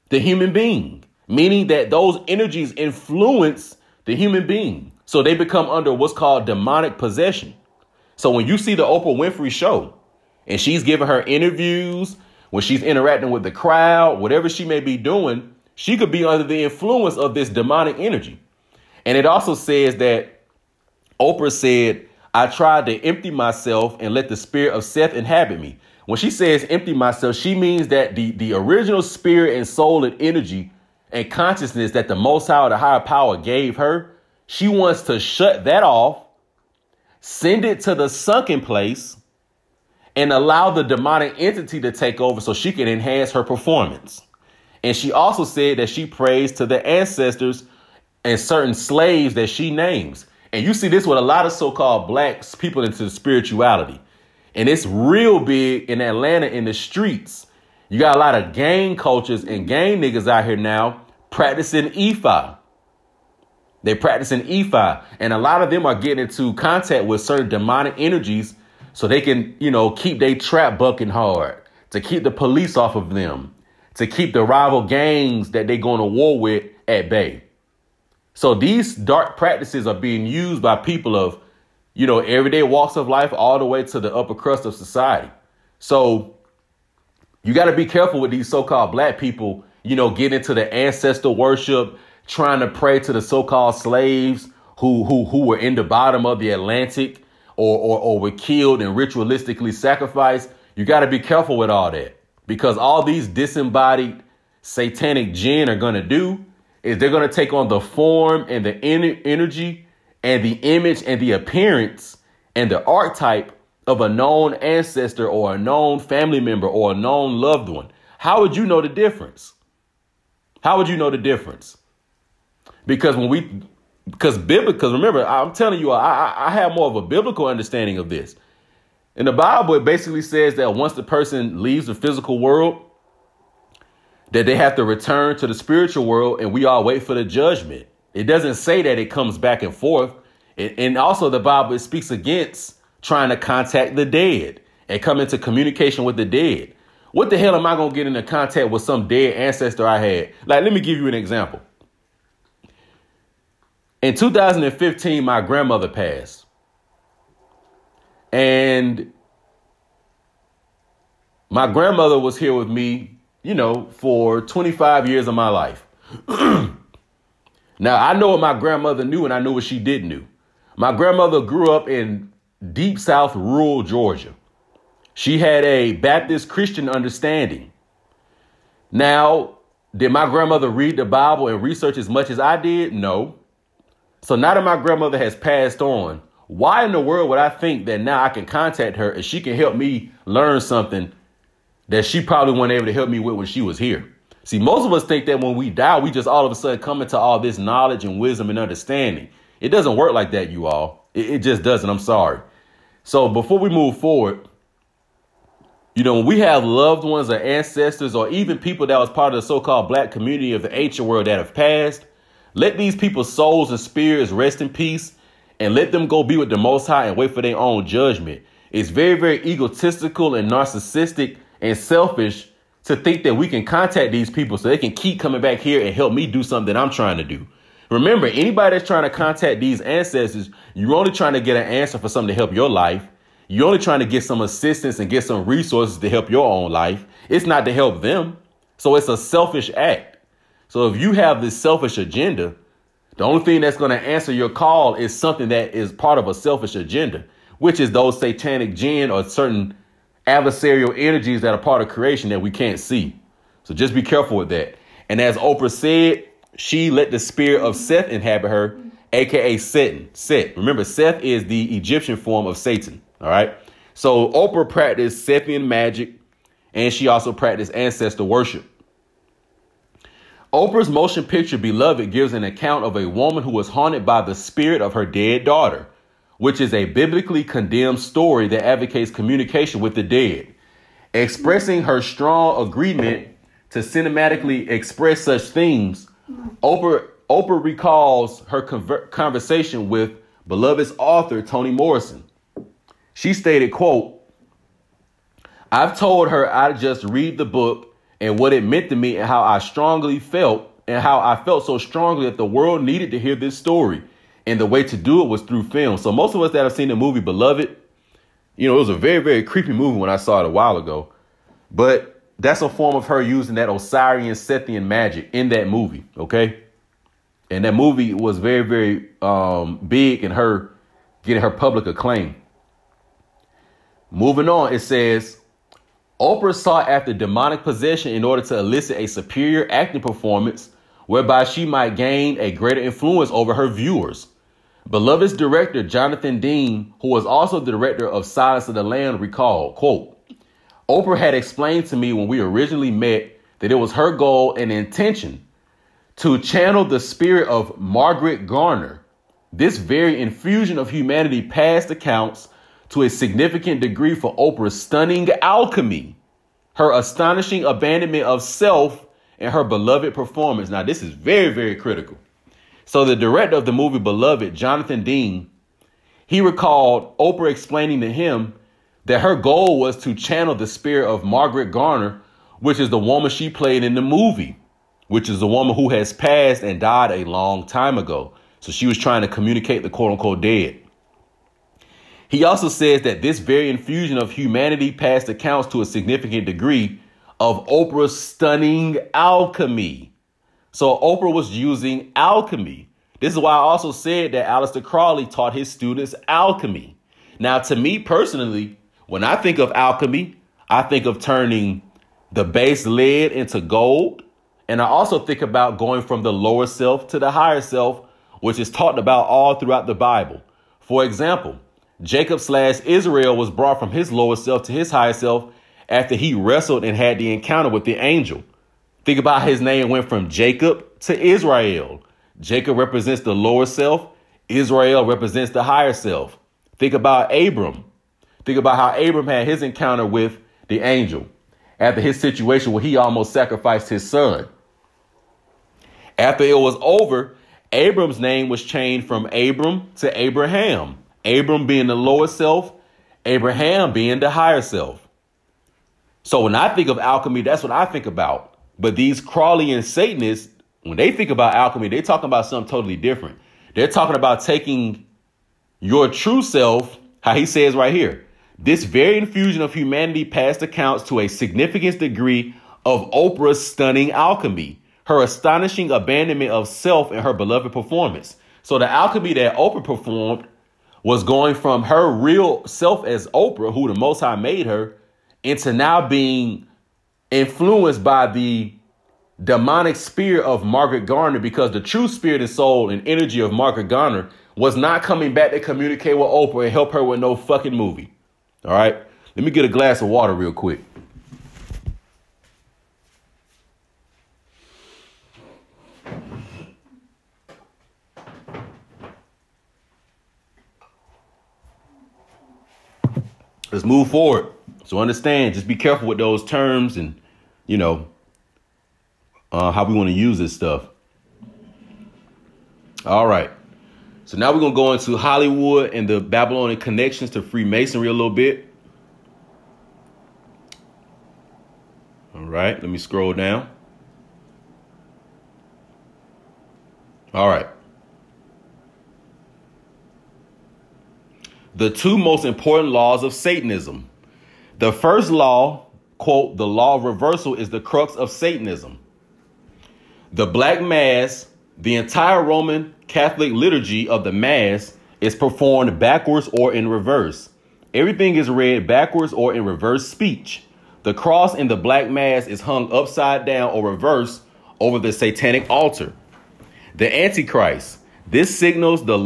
[SPEAKER 1] the human being, meaning that those energies influence the human being. So they become under what's called demonic possession. So when you see the Oprah Winfrey show and she's giving her interviews, when she's interacting with the crowd, whatever she may be doing, she could be under the influence of this demonic energy. And it also says that Oprah said, I tried to empty myself and let the spirit of Seth inhabit me. When she says empty myself, she means that the original spirit and soul and energy and consciousness that the Most High or the higher power gave her, she wants to shut that off, send it to the sunken place, and allow the demonic entity to take over so she can enhance her performance. And she also said that she prays to the ancestors and certain slaves that she names. And you see this with a lot of so-called black people into spirituality. And it's real big in Atlanta in the streets. You got a lot of gang cultures and gang niggas out here now practicing Ifa. They're practicing Ifa. And a lot of them are getting into contact with certain demonic energies so they can, keep their trap bucking hard, to keep the police off of them, to keep the rival gangs that they're going to war with at bay. So these dark practices are being used by people of, everyday walks of life all the way to the upper crust of society. So you got to be careful with these so-called black people, getting into the ancestor worship, trying to pray to the so-called slaves who were in the bottom of the Atlantic or were killed and ritualistically sacrificed. You got to be careful with all that, because all these disembodied satanic jinn are going to do is they're going to take on the form and the energy and the image and the appearance and the archetype of a known ancestor or a known family member or a known loved one. How would you know the difference? How would you know the difference? Because remember, I'm telling you, I have more of a biblical understanding of this. In the Bible, it basically says that once the person leaves the physical world, that they have to return to the spiritual world and we all wait for the judgment. It doesn't say that it comes back and forth. And also the Bible speaks against trying to contact the dead and come into communication with the dead. What the hell am I going to get into contact with some dead ancestor I had? Like, let me give you an example. In 2015, my grandmother passed. And my grandmother was here with me, for 25 years of my life. Now, I know what my grandmother knew and I know what she didn't know. My grandmother grew up in deep South rural Georgia. She had a Baptist Christian understanding. Now, did my grandmother read the Bible and research as much as I did? No. So now that my grandmother has passed on, why in the world would I think that now I can contact her and she can help me learn something that she probably wasn't able to help me with when she was here? See, most of us think that when we die, we just all of a sudden come into all this knowledge and wisdom and understanding. It doesn't work like that, you all. It just doesn't. I'm sorry. So before we move forward, you know, when we have loved ones or ancestors or even people that was part of the so-called black community of the ancient world that have passed, let these people's souls and spirits rest in peace and let them go be with the Most High and wait for their own judgment. It's very, very egotistical and narcissistic and selfish to think that we can contact these people so they can keep coming back here and help me do something that I'm trying to do. Remember, anybody that's trying to contact these ancestors, you're only trying to get an answer for something to help your life. You're only trying to get some assistance and get some resources to help your own life. It's not to help them. So it's a selfish act. So if you have this selfish agenda, the only thing that's going to answer your call is something that is part of a selfish agenda, which is those satanic jinn or certain adversarial energies that are part of creation that we can't see. So just be careful with that. And as Oprah said, she let the spirit of Seth inhabit her, aka Satan. Seth. Remember, Seth is the Egyptian form of Satan. All right. So Oprah practiced Sethian magic, and she also practiced ancestor worship. Oprah's motion picture Beloved gives an account of a woman who was haunted by the spirit of her dead daughter, which is a biblically condemned story that advocates communication with the dead. Expressing her strong agreement to cinematically express such themes, Oprah recalls her conversation with Beloved's author, Toni Morrison. She stated, quote, "I've told her I'd just read the book and what it meant to me and how I strongly felt and how I felt so strongly that the world needed to hear this story. And the way to do it was through film." So most of us that have seen the movie Beloved, you know, it was a very, very creepy movie when I saw it a while ago. But that's a form of her using that Osirian Sethian magic in that movie. OK, and that movie was very, very big in her getting her public acclaim. Moving on, it says, Oprah sought after demonic possession in order to elicit a superior acting performance whereby she might gain a greater influence over her viewers. Beloved's director, Jonathan Dean, who was also the director of Silence of the Lambs, recalled, quote, "Oprah had explained to me when we originally met that it was her goal and intention to channel the spirit of Margaret Garner. This very infusion of humanity past accounts to a significant degree for Oprah's stunning alchemy, her astonishing abandonment of self, and her beloved performance." Now, this is very, very critical. So the director of the movie Beloved, Jonathan Dean, he recalled Oprah explaining to him that her goal was to channel the spirit of Margaret Garner, which is the woman she played in the movie, which is a woman who has passed and died a long time ago. So she was trying to communicate the quote unquote dead. He also says that this very infusion of humanity past accounts to a significant degree of Oprah's stunning alchemy. So Oprah was using alchemy. This is why I also said that Aleister Crowley taught his students alchemy. Now, to me personally, when I think of alchemy, I think of turning the base lead into gold. And I also think about going from the lower self to the higher self, which is taught about all throughout the Bible. For example, Jacob/Israel was brought from his lower self to his higher self after he wrestled and had the encounter with the angel. Think about his name went from Jacob to Israel. Jacob represents the lower self. Israel represents the higher self. Think about Abram. Think about how Abram had his encounter with the angel after his situation where he almost sacrificed his son. After it was over, Abram's name was changed from Abram to Abraham. Abram being the lower self, Abraham being the higher self. So when I think of alchemy, that's what I think about. But these Crowleyan Satanists, when they think about alchemy, they're talking about something totally different. They're talking about taking your true self, how he says right here, this very infusion of humanity past accounts to a significant degree of Oprah's stunning alchemy, her astonishing abandonment of self and her beloved performance. So the alchemy that Oprah performed was going from her real self as Oprah, who the Most High made her, into now being influenced by the demonic spirit of Margaret Garner, because the true spirit and soul and energy of Margaret Garner was not coming back to communicate with Oprah and help her with no fucking movie. All right. Let me get a glass of water real quick. Let's move forward. So understand, just be careful with those terms and, how we want to use this stuff. All right. So now we're going to go into Hollywood and the Babylonian connections to Freemasonry a little bit. All right. Let me scroll down. All right. The two most important laws of Satanism. The first law, quote, the law of reversal, is the crux of Satanism. The Black Mass, the entire Roman Catholic liturgy of the Mass, is performed backwards or in reverse. Everything is read backwards or in reverse speech. The cross in the Black Mass is hung upside down or reversed over the Satanic altar. The Antichrist. This signals the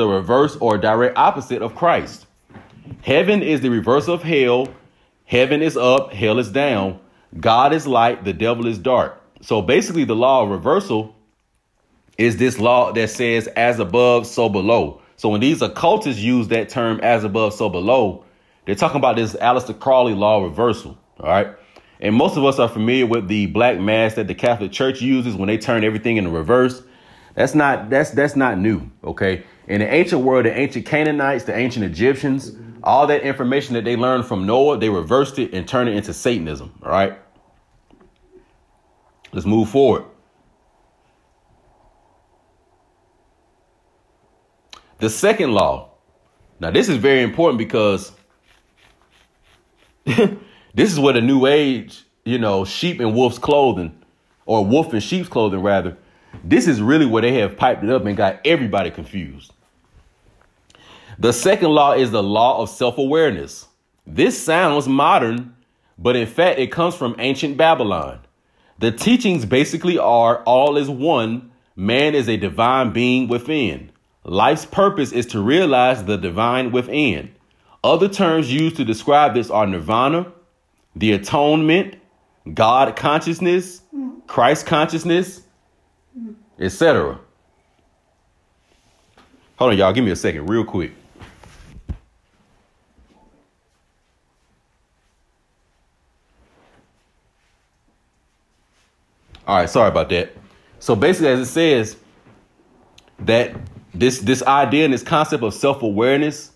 [SPEAKER 1] reverse or direct opposite of Christ. Heaven is the reverse of hell. Heaven is up, hell is down. God is light, the devil is dark. So basically the law of reversal is this law that says as above, so below. So when these occultists use that term as above, so below, they're talking about this Aleister Crowley law of reversal. All right. And most of us are familiar with the Black Mass that the Catholic Church uses when they turn everything into reverse. That's not new. OK, in the ancient world, the ancient Canaanites, the ancient Egyptians, all that information that they learned from Noah, they reversed it and turned it into Satanism. All right. Let's move forward. The second law. Now, this is very important because this is where the New Age, sheep in wolf's clothing, or wolf in sheep's clothing, rather. This is really where they have piped it up and got everybody confused. The second law is the law of self-awareness. This sounds modern, but in fact, it comes from ancient Babylon. The teachings basically are all is one. Man is a divine being within. Life's purpose is to realize the divine within. Other terms used to describe this are nirvana, the atonement, God consciousness, Christ consciousness, etc. Hold on, y'all. Give me a second real quick. All right. Sorry about that. So basically, as it says that this idea and this concept of self-awareness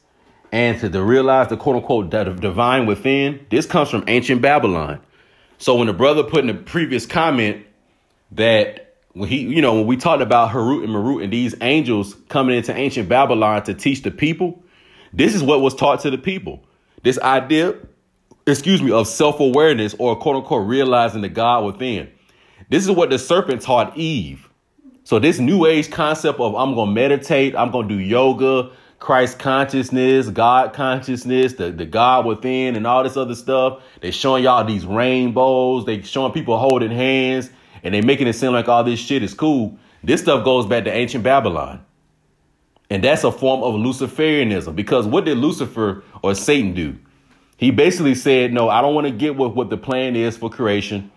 [SPEAKER 1] and to realize the quote unquote divine within, this comes from ancient Babylon. So when the brother put in the previous comment that when we talked about Harut and Marut and these angels coming into ancient Babylon to teach the people, this is what was taught to the people. This idea, of self-awareness or quote unquote realizing the God within. This is what the serpent taught Eve. So this new age concept of I'm going to meditate, I'm going to do yoga, Christ consciousness, God consciousness, the God within and all this other stuff. They're showing y'all these rainbows. They showing people holding hands and they making it seem like all this shit is cool. This stuff goes back to ancient Babylon. And that's a form of Luciferianism, because what did Lucifer or Satan do? He basically said, no, I don't want to get with what the plan is for creation.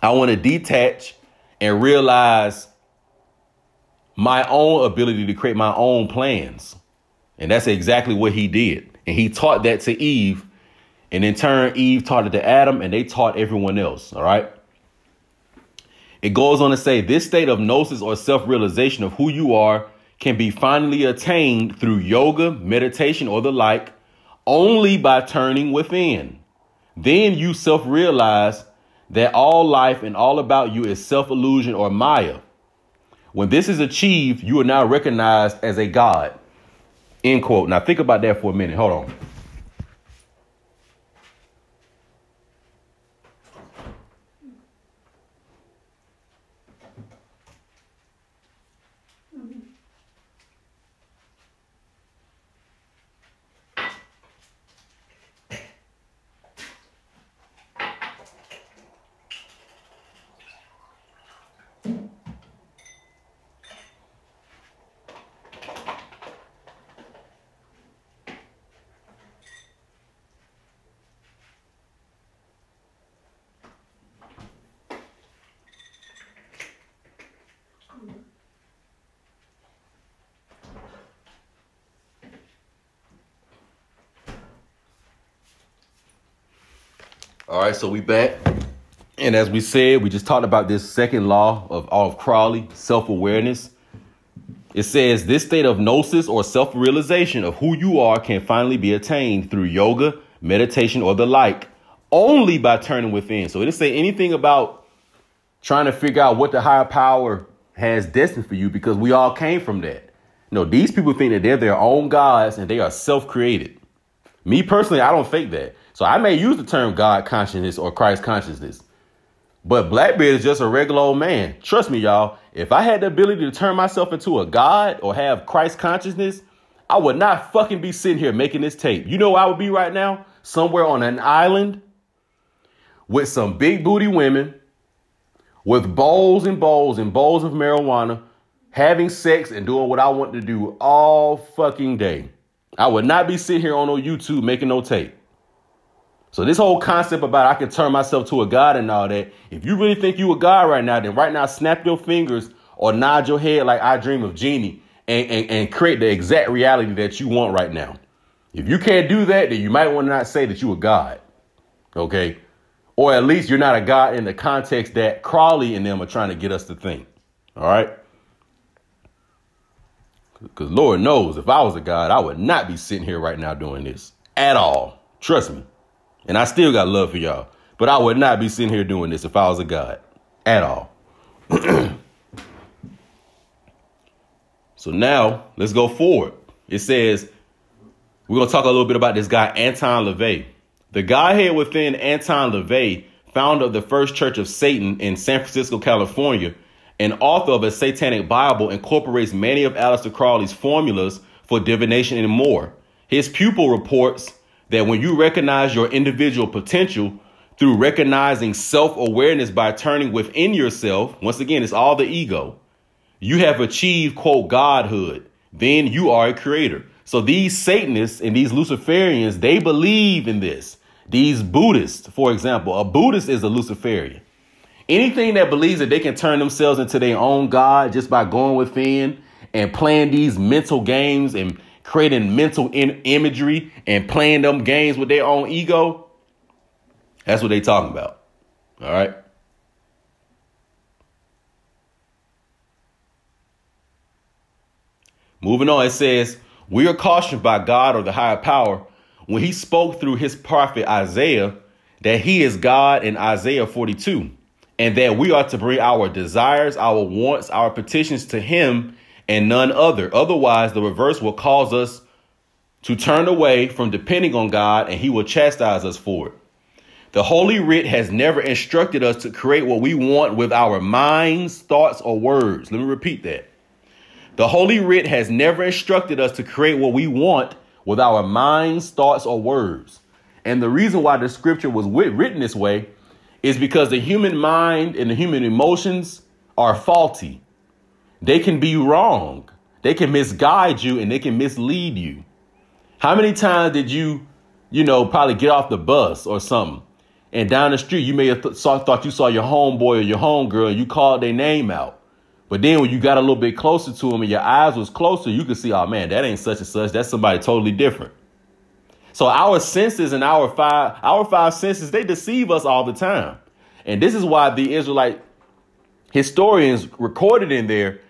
[SPEAKER 1] I want to detach and realize my own ability to create my own plans. And that's exactly what he did. And he taught that to Eve. And in turn, Eve taught it to Adam and they taught everyone else. All right. It goes on to say this state of gnosis or self-realization of who you are can be finally attained through yoga, meditation, or the like, only by turning within. Then you self-realize that all life and all about you is self-illusion or Maya. When this is achieved, you are now recognized as a God. End quote. Now think about that for a minute. Hold on. All right, so we back. And as we said, we just talked about this second law of Crowley, self-awareness. It says this state of gnosis or self-realization of who you are can finally be attained through yoga, meditation, or the like, only by turning within. So it didn't say anything about trying to figure out what the higher power has destined for you, because we all came from that. No, these people think that they're their own gods and they are self-created. Me personally, I don't think that. So I may use the term God consciousness or Christ consciousness. But Blackbeard is just a regular old man. Trust me, y'all. If I had the ability to turn myself into a god or have Christ consciousness, I would not fucking be sitting here making this tape. You know where I would be right now? Somewhere on an island with some big booty women with bowls and bowls and bowls of marijuana, having sex and doing what I want to do all fucking day. I would not be sitting here on no YouTube making no tape. So this whole concept about I can turn myself to a god and all that, if you really think you a god right now, then right now snap your fingers or nod your head like I Dream of Jeannie and create the exact reality that you want right now. If you can't do that, then you might want to not say that you a god. OK, or at least you're not a god in the context that Crowley and them are trying to get us to think. All right. Because Lord knows if I was a god, I would not be sitting here right now doing this at all. Trust me. And I still got love for y'all, but I would not be sitting here doing this if I was a god at all. So now let's go forward. It says we're going to talk a little bit about this guy, Anton Levay. The Godhead within Anton Levay, founder of the First Church of Satan in San Francisco, California, and author of a Satanic Bible, incorporates many of Aleister Crowley's formulas for divination and more. His pupil reports that when you recognize your individual potential through recognizing self-awareness by turning within yourself, once again, it's all the ego, you have achieved, quote, godhood. Then you are a creator. So these Satanists and these Luciferians, they believe in this. These Buddhists, for example, a Buddhist is a Luciferian. Anything that believes that they can turn themselves into their own God just by going within and playing these mental games and creating mental imagery and playing them games with their own ego, that's what they talking about. All right. Moving on, it says, we are cautioned by God or the higher power when he spoke through his prophet Isaiah that he is God in Isaiah 42, and that we are to bring our desires, our wants, our petitions to him and none other. Otherwise, the reverse will cause us to turn away from depending on God, and he will chastise us for it. The Holy Writ has never instructed us to create what we want with our minds, thoughts, or words. Let me repeat that. The Holy Writ has never instructed us to create what we want with our minds, thoughts, or words. And the reason why the scripture was written this way is because the human mind and the human emotions are faulty. They can be wrong. They can misguide you and they can mislead you. How many times did you probably get off the bus or something and down the street, you may have thought you saw your homeboy or your homegirl and you called their name out. But then when you got a little bit closer to them and your eyes was closer, you could see, oh, man, that ain't such and such. That's somebody totally different. So our senses and our five senses, they deceive us all the time. And this is why the Israelite historians recorded in there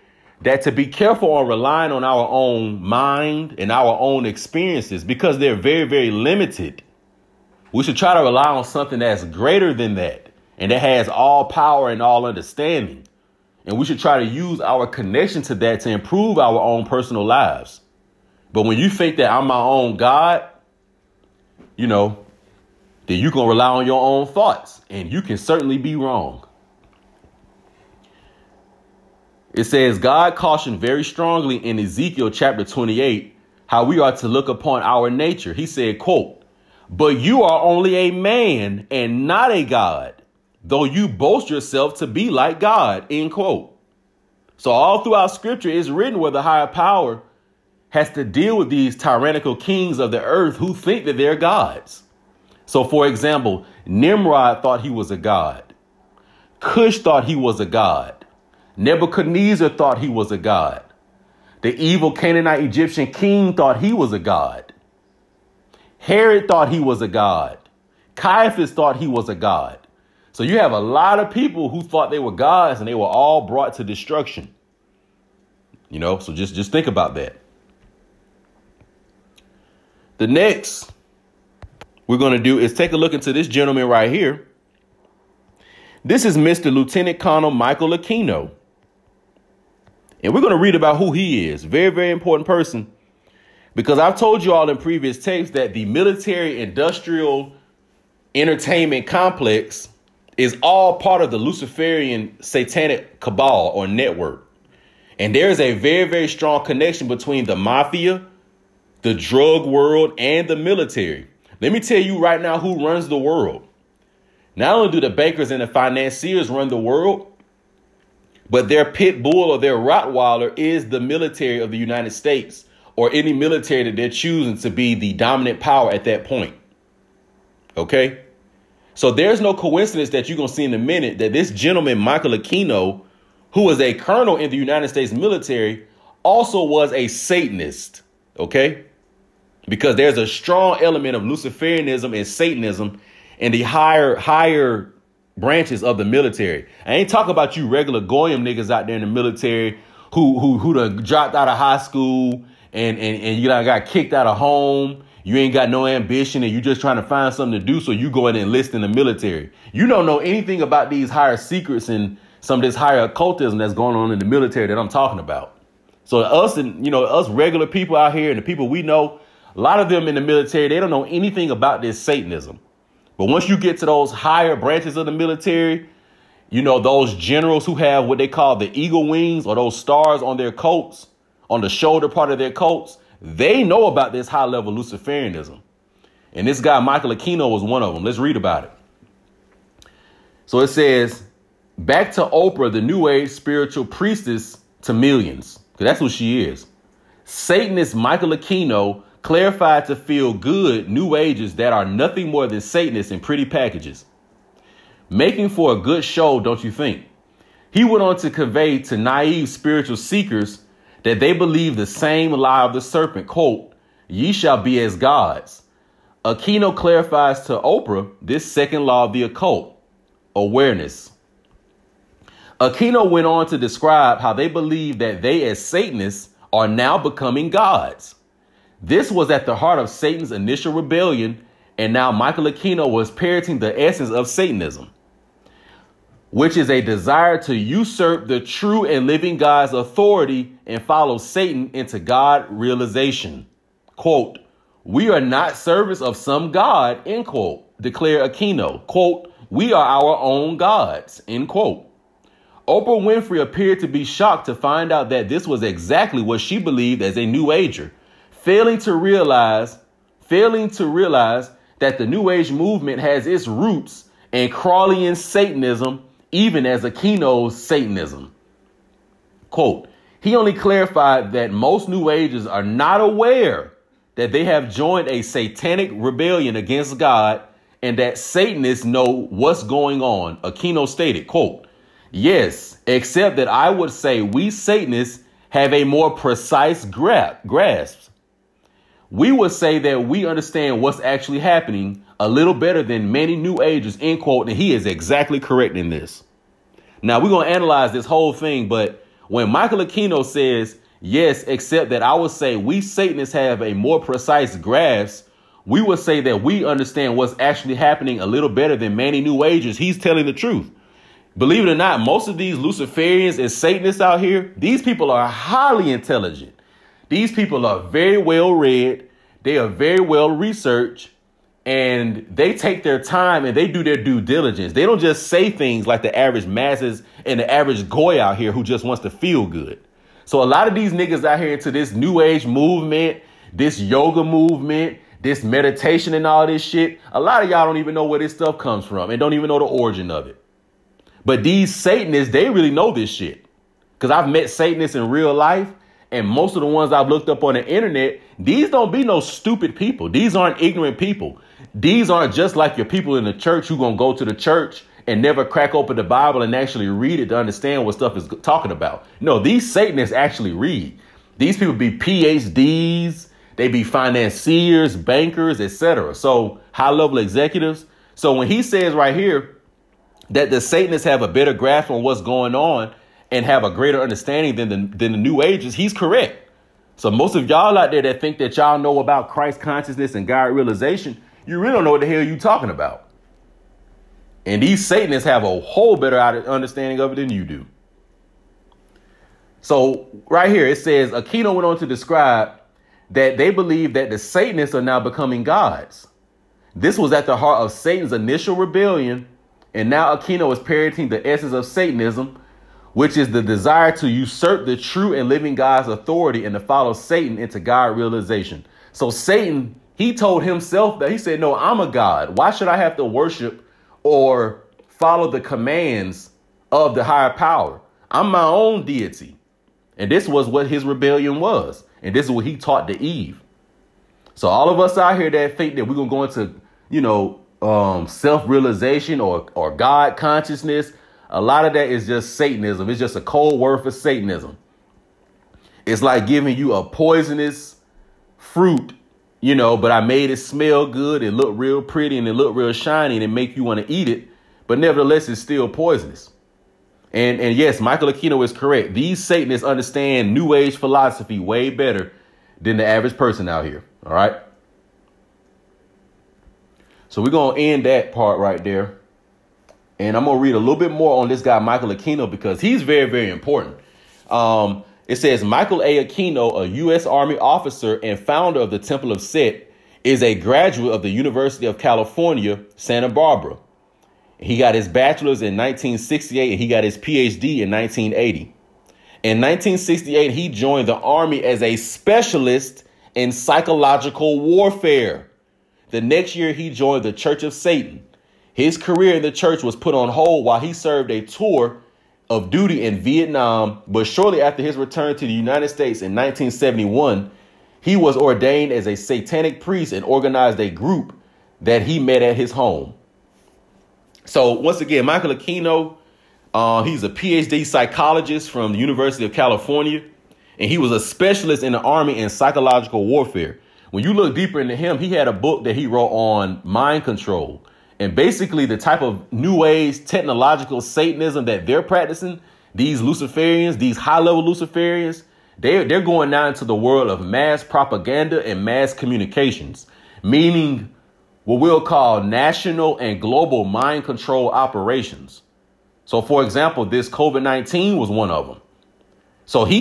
[SPEAKER 1] that to be careful on relying on our own mind and our own experiences, because they're very, very limited. We should try to rely on something that's greater than that and that has all power and all understanding. And we should try to use our connection to that to improve our own personal lives. But when you think that I'm my own God, then you can rely on your own thoughts, and you can certainly be wrong. It says God cautioned very strongly in Ezekiel chapter 28 how we are to look upon our nature. He said, quote, but you are only a man and not a God, though you boast yourself to be like God, end quote. So all throughout scripture is written where the higher power has to deal with these tyrannical kings of the earth who think that they're gods. So, for example, Nimrod thought he was a god. Cush thought he was a god. Nebuchadnezzar thought he was a god. The evil Canaanite Egyptian king thought he was a god. Herod thought he was a god. Caiaphas thought he was a god. So you have a lot of people who thought they were gods and they were all brought to destruction. You know, so just think about that. The next we're going to do is take a look into this gentleman right here. This is Mr. Lieutenant Colonel Micheal Aquino. And we're going to read about who he is. Very, very important person. Because I've told you all in previous tapes that the military industrial entertainment complex is all part of the Luciferian satanic cabal or network. And there is a very, very strong connection between the mafia, the drug world, and the military. Let me tell you right now who runs the world. Not only do the bankers and the financiers run the world, but their pit bull or their Rottweiler is the military of the United States, or any military that they're choosing to be the dominant power at that point. OK, so there's no coincidence that you're going to see in a minute that this gentleman, Micheal Aquino, who was a colonel in the United States military, also was a Satanist. OK, because there's a strong element of Luciferianism and Satanism in the higher branches of the military. I ain't talking about you regular Goyim niggas out there in the military who done dropped out of high school and you done got kicked out of home. You ain't got no ambition and you just trying to find something to do. So you go in and enlist in the military. You don't know anything about these higher secrets and some of this higher occultism that's going on in the military that I'm talking about. So us regular people out here and the people we know, a lot of them in the military, they don't know anything about this Satanism. But once you get to those higher branches of the military, you know, those generals who have what they call the eagle wings or those stars on their coats, on the shoulder part of their coats, they know about this high level Luciferianism. And this guy, Micheal Aquino, was one of them. Let's read about it. So it says, back to Oprah, the new age spiritual priestess to millions. Because that's who she is. Satanist Micheal Aquino clarified to feel good new ages that are nothing more than Satanists in pretty packages. Making for a good show, don't you think? He went on to convey to naive spiritual seekers that they believe the same lie of the serpent, quote, ye shall be as gods. Aquino clarifies to Oprah this second law of the occult, awareness. Aquino went on to describe how they believe that they as Satanists are now becoming gods. This was at the heart of Satan's initial rebellion, and now Micheal Aquino was parroting the essence of Satanism, which is a desire to usurp the true and living God's authority and follow Satan into God realization. Quote, we are not servants of some God, end quote, declared Aquino. Quote, we are our own gods, end quote. Oprah Winfrey appeared to be shocked to find out that this was exactly what she believed as a New Ager, failing to realize that the New Age movement has its roots in Crowleyan Satanism, even as Aquino's Satanism. Quote, he only clarified that most New Agers are not aware that they have joined a satanic rebellion against God and that Satanists know what's going on. Aquino stated, quote, yes, except that I would say we Satanists have a more precise grasp. We would say that we understand what's actually happening a little better than many New Agers, end quote. And he is exactly correct in this. Now, we're going to analyze this whole thing. But when Micheal Aquino says, yes, except that I would say we Satanists have a more precise grasp, we would say that we understand what's actually happening a little better than many New Agers. He's telling the truth. Believe it or not, most of these Luciferians and Satanists out here, these people are highly intelligent. These people are very well read. They are very well researched, and they take their time and they do their due diligence. They don't just say things like the average masses and the average goy out here who just wants to feel good. So a lot of these niggas out here into this New Age movement, this yoga movement, this meditation and all this shit, a lot of y'all don't even know where this stuff comes from and don't even know the origin of it. But these Satanists, they really know this shit, because I've met Satanists in real life. And most of the ones I've looked up on the internet, these don't be no stupid people. These aren't ignorant people. These aren't just like your people in the church who gonna go to the church and never crack open the Bible and actually read it to understand what stuff is talking about. No, these Satanists actually read. These people be PhDs. They be financiers, bankers, etc. So high level executives. So when he says right here that the Satanists have a better grasp on what's going on and have a greater understanding than the New Ages, he's correct. So most of y'all out there that think that y'all know about Christ consciousness and God realization, you really don't know what the hell you're talking about. And these Satanists have a whole better understanding of it than you do. So right here, it says Aquino went on to describe that they believe that the Satanists are now becoming gods. This was at the heart of Satan's initial rebellion. And now Aquino is parroting the essence of Satanism, which is the desire to usurp the true and living God's authority and to follow Satan into God realization. So Satan, he told himself that he said, no, I'm a God. Why should I have to worship or follow the commands of the higher power? I'm my own deity. And this was what his rebellion was. And this is what he taught to Eve. So all of us out here that think that we're going to go into, self-realization or God consciousness, a lot of that is just Satanism. It's just a cold word for Satanism. It's like giving you a poisonous fruit, but I made it smell good. It looked real pretty and it looked real shiny and it make you want to eat it. But nevertheless, it's still poisonous. And yes, Micheal Aquino is correct. These Satanists understand New Age philosophy way better than the average person out here. All right. So we're going to end that part right there. And I'm going to read a little bit more on this guy, Micheal Aquino, because he's very, very important. It says Micheal A. Aquino, a U.S. Army officer and founder of the Temple of Set, is a graduate of the University of California, Santa Barbara. He got his bachelor's in 1968 and he got his PhD in 1980. In 1968, he joined the Army as a specialist in psychological warfare. The next year, he joined the Church of Satan. His career in the church was put on hold while he served a tour of duty in Vietnam. But shortly after his return to the United States in 1971, he was ordained as a Satanic priest and organized a group that he met at his home. So once again, Micheal Aquino, he's a PhD psychologist from the University of California, and he was a specialist in the Army in psychological warfare. When you look deeper into him, he had a book that he wrote on mind control. And basically the type of New Age technological Satanism that they're practicing, these Luciferians, these high level Luciferians, they're going now into the world of mass propaganda and mass communications, meaning what we'll call national and global mind control operations. So, for example, this COVID-19 was one of them. So he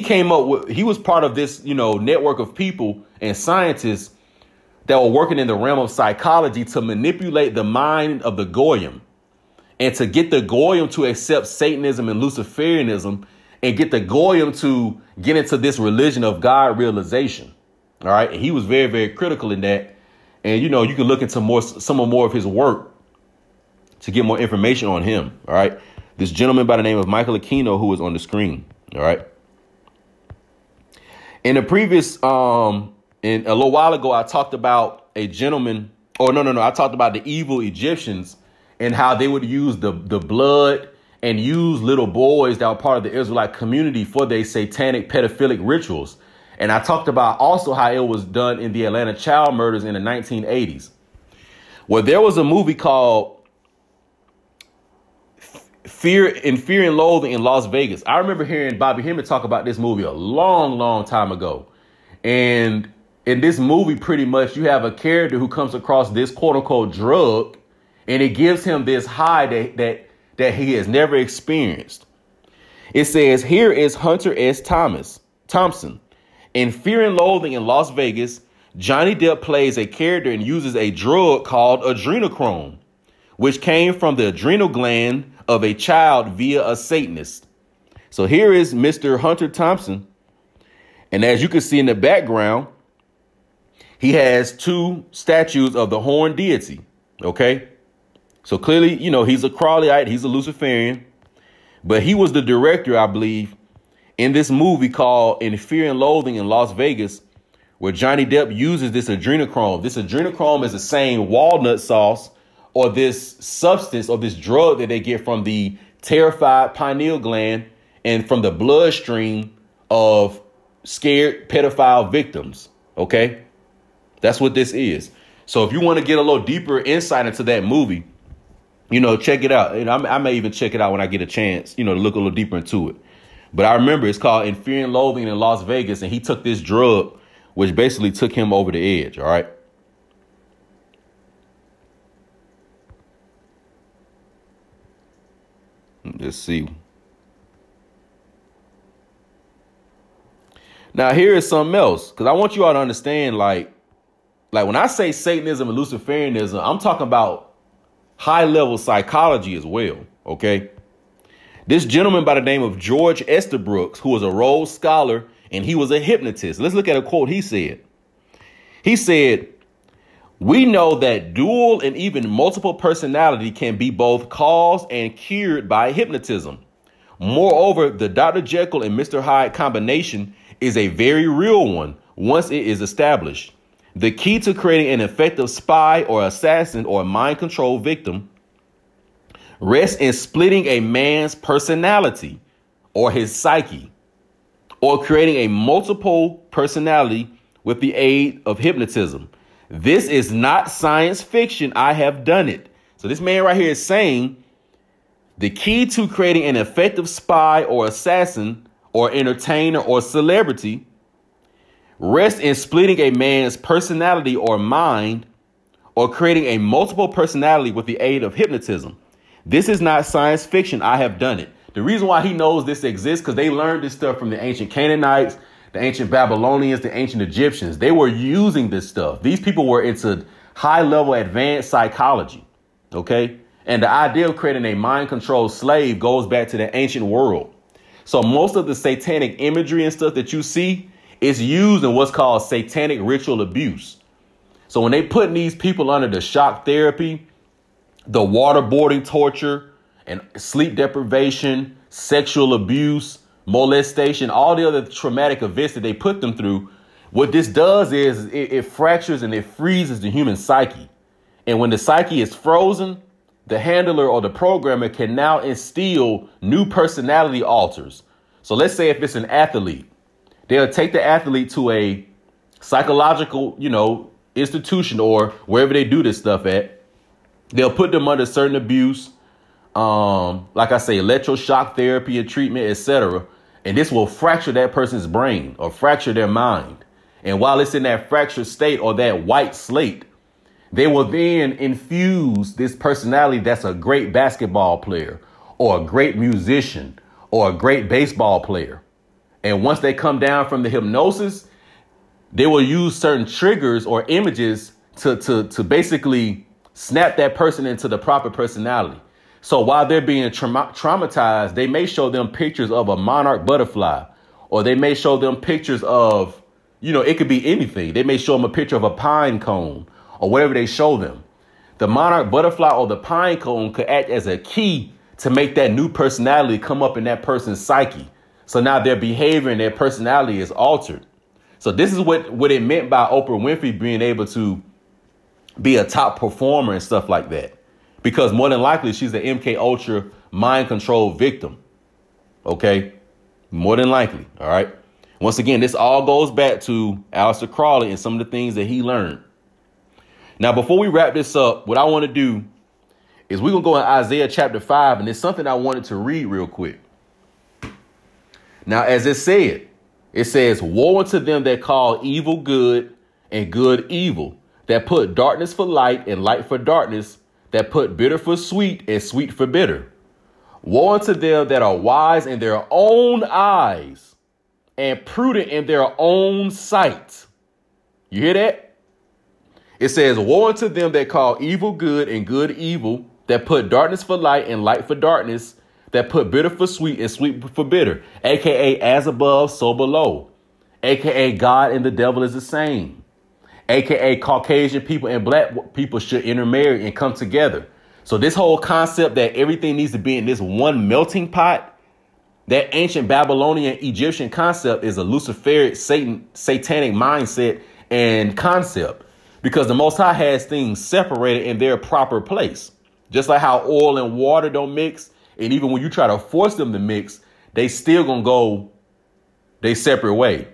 [SPEAKER 1] was part of this, network of people and scientists that were working in the realm of psychology to manipulate the mind of the Goyim and to get the Goyim to accept Satanism and Luciferianism and get the Goyim to get into this religion of God realization. All right. And he was very, very critical in that. And, you can look into some more of his work to get more information on him. All right. This gentleman by the name of Micheal Aquino, who is on the screen. All right. In the previous and a little while ago, I talked about a gentleman. I talked about the evil Egyptians and how they would use the blood and use little boys that were part of the Israelite community for their satanic pedophilic rituals. And I talked about also how it was done in the Atlanta child murders in the 1980s. Well, there was a movie called Fear and Loathing in Las Vegas. I remember hearing Bobby Hemmett talk about this movie a long, long time ago. And in this movie, pretty much, you have a character who comes across this quote unquote drug, and it gives him this high that he has never experienced. It says, here is Hunter S. Thompson. In Fear and Loathing in Las Vegas, Johnny Depp plays a character and uses a drug called adrenochrome, which came from the adrenal gland of a child via a Satanist. So here is Mr. Hunter Thompson. And as you can see in the background, he has two statues of the horned deity. OK, so clearly, he's a Crowleyite. He's a Luciferian. But he was the director, I believe, in this movie called In Fear and Loathing in Las Vegas, where Johnny Depp uses this adrenochrome. This adrenochrome is the same walnut sauce or this substance or this drug that they get from the terrified pineal gland and from the bloodstream of scared pedophile victims. OK, that's what this is. So if you want to get a little deeper insight into that movie, Check it out. And I may even check it out when I get a chance, to look a little deeper into it. But I remember it's called In Fear and Loathing in Las Vegas. And he took this drug, which basically took him over the edge. All right. Let's see. Now, here is something else, because I want you all to understand, like when I say Satanism and Luciferianism, I'm talking about high level psychology as well. OK, this gentleman by the name of George Estabrooks, who was a Rhodes Scholar, and he was a hypnotist. Let's look at a quote he said. He said, "We know that dual and even multiple personality can be both caused and cured by hypnotism. Moreover, the Dr. Jekyll and Mr. Hyde combination is a very real one once it is established. The key to creating an effective spy or assassin or mind control victim rests in splitting a man's personality or his psyche, or creating a multiple personality with the aid of hypnotism. This is not science fiction. I have done it." So this man right here is saying the key to creating an effective spy or assassin or entertainer or celebrity rests in splitting a man's personality or mind, or creating a multiple personality with the aid of hypnotism. This is not science fiction. I have done it. The reason why he knows this exists, because they learned this stuff from the ancient Canaanites, the ancient Babylonians, the ancient Egyptians. They were using this stuff. These people were into high level advanced psychology. OK, and the idea of creating a mind controlled slave goes back to the ancient world. So most of the satanic imagery and stuff that you see is used in what's called satanic ritual abuse. So when they put these people under the shock therapy, the waterboarding torture and sleep deprivation, sexual abuse, molestation, all the other traumatic events that they put them through, what this does is it fractures and it freezes the human psyche. And when the psyche is frozen, the handler or the programmer can now instill new personality alters. So let's say if it's an athlete, they'll take the athlete to a psychological, institution or wherever they do this stuff at. They'll put them under certain abuse, like I say, electroshock therapy and treatment, etc. And this will fracture that person's brain or fracture their mind. And while it's in that fractured state or that white slate, they will then infuse this personality that's a great basketball player or a great musician or a great baseball player. And once they come down from the hypnosis, they will use certain triggers or images to basically snap that person into the proper personality. So while they're being traumatized, they may show them pictures of a monarch butterfly, or they may show them pictures of, it could be anything. They may show them a picture of a pine cone or whatever they show them. The monarch butterfly or the pine cone could act as a key to make that new personality come up in that person's psyche. So now their behavior and their personality is altered. So this is what it meant by Oprah Winfrey being able to be a top performer and stuff like that. Because more than likely, she's an MK Ultra mind control victim. OK, more than likely. All right. Once again, this all goes back to Aleister Crowley and some of the things that he learned. Now, before we wrap this up, what I want to do is we're going to go in Isaiah chapter 5. And it's something I wanted to read real quick. Now, as it says, woe unto them that call evil good and good evil, that put darkness for light and light for darkness, that put bitter for sweet and sweet for bitter. Woe unto them that are wise in their own eyes and prudent in their own sight. You hear that? It says, woe unto them that call evil good and good evil, that put darkness for light and light for darkness, that put bitter for sweet and sweet for bitter, a.k.a. as above, so below, a.k.a. God and the devil is the same, a.k.a. Caucasian people and black people should intermarry and come together. So this whole concept that everything needs to be in this one melting pot, that ancient Babylonian Egyptian concept is a Luciferic satanic mindset and concept, because the Most High has things separated in their proper place. Just like how oil and water don't mix. And even when you try to force them to mix, they still going to go their separate way.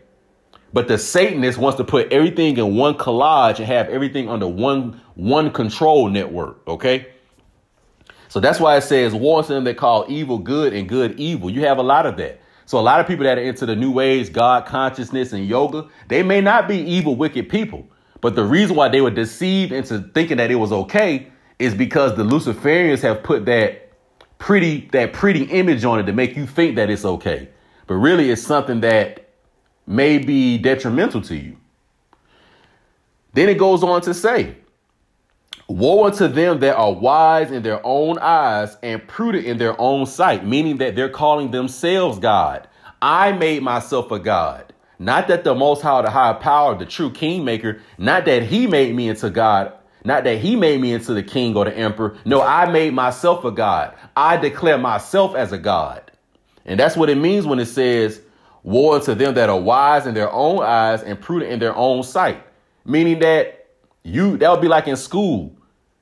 [SPEAKER 1] But the Satanist wants to put everything in one collage and have everything under one control network. OK, So that's why it says war to them that call evil good and good evil. You have a lot of that. So a lot of people that are into the new age, God consciousness and yoga, they may not be evil, wicked people. But the reason why they were deceived into thinking that it was OK is because the Luciferians have put that pretty image on it to make you think that it's OK. But really, it's something that may be detrimental to you. Then it goes on to say, woe unto them that are wise in their own eyes and prudent in their own sight, meaning that they're calling themselves God. I made myself a God. Not that the Most High, the higher power, the true kingmaker, not that he made me into God, not that he made me into the king or the emperor. No, I made myself a God. I declare myself as a God. And that's what it means when it says, woe unto them that are wise in their own eyes and prudent in their own sight, meaning that that would be like in school.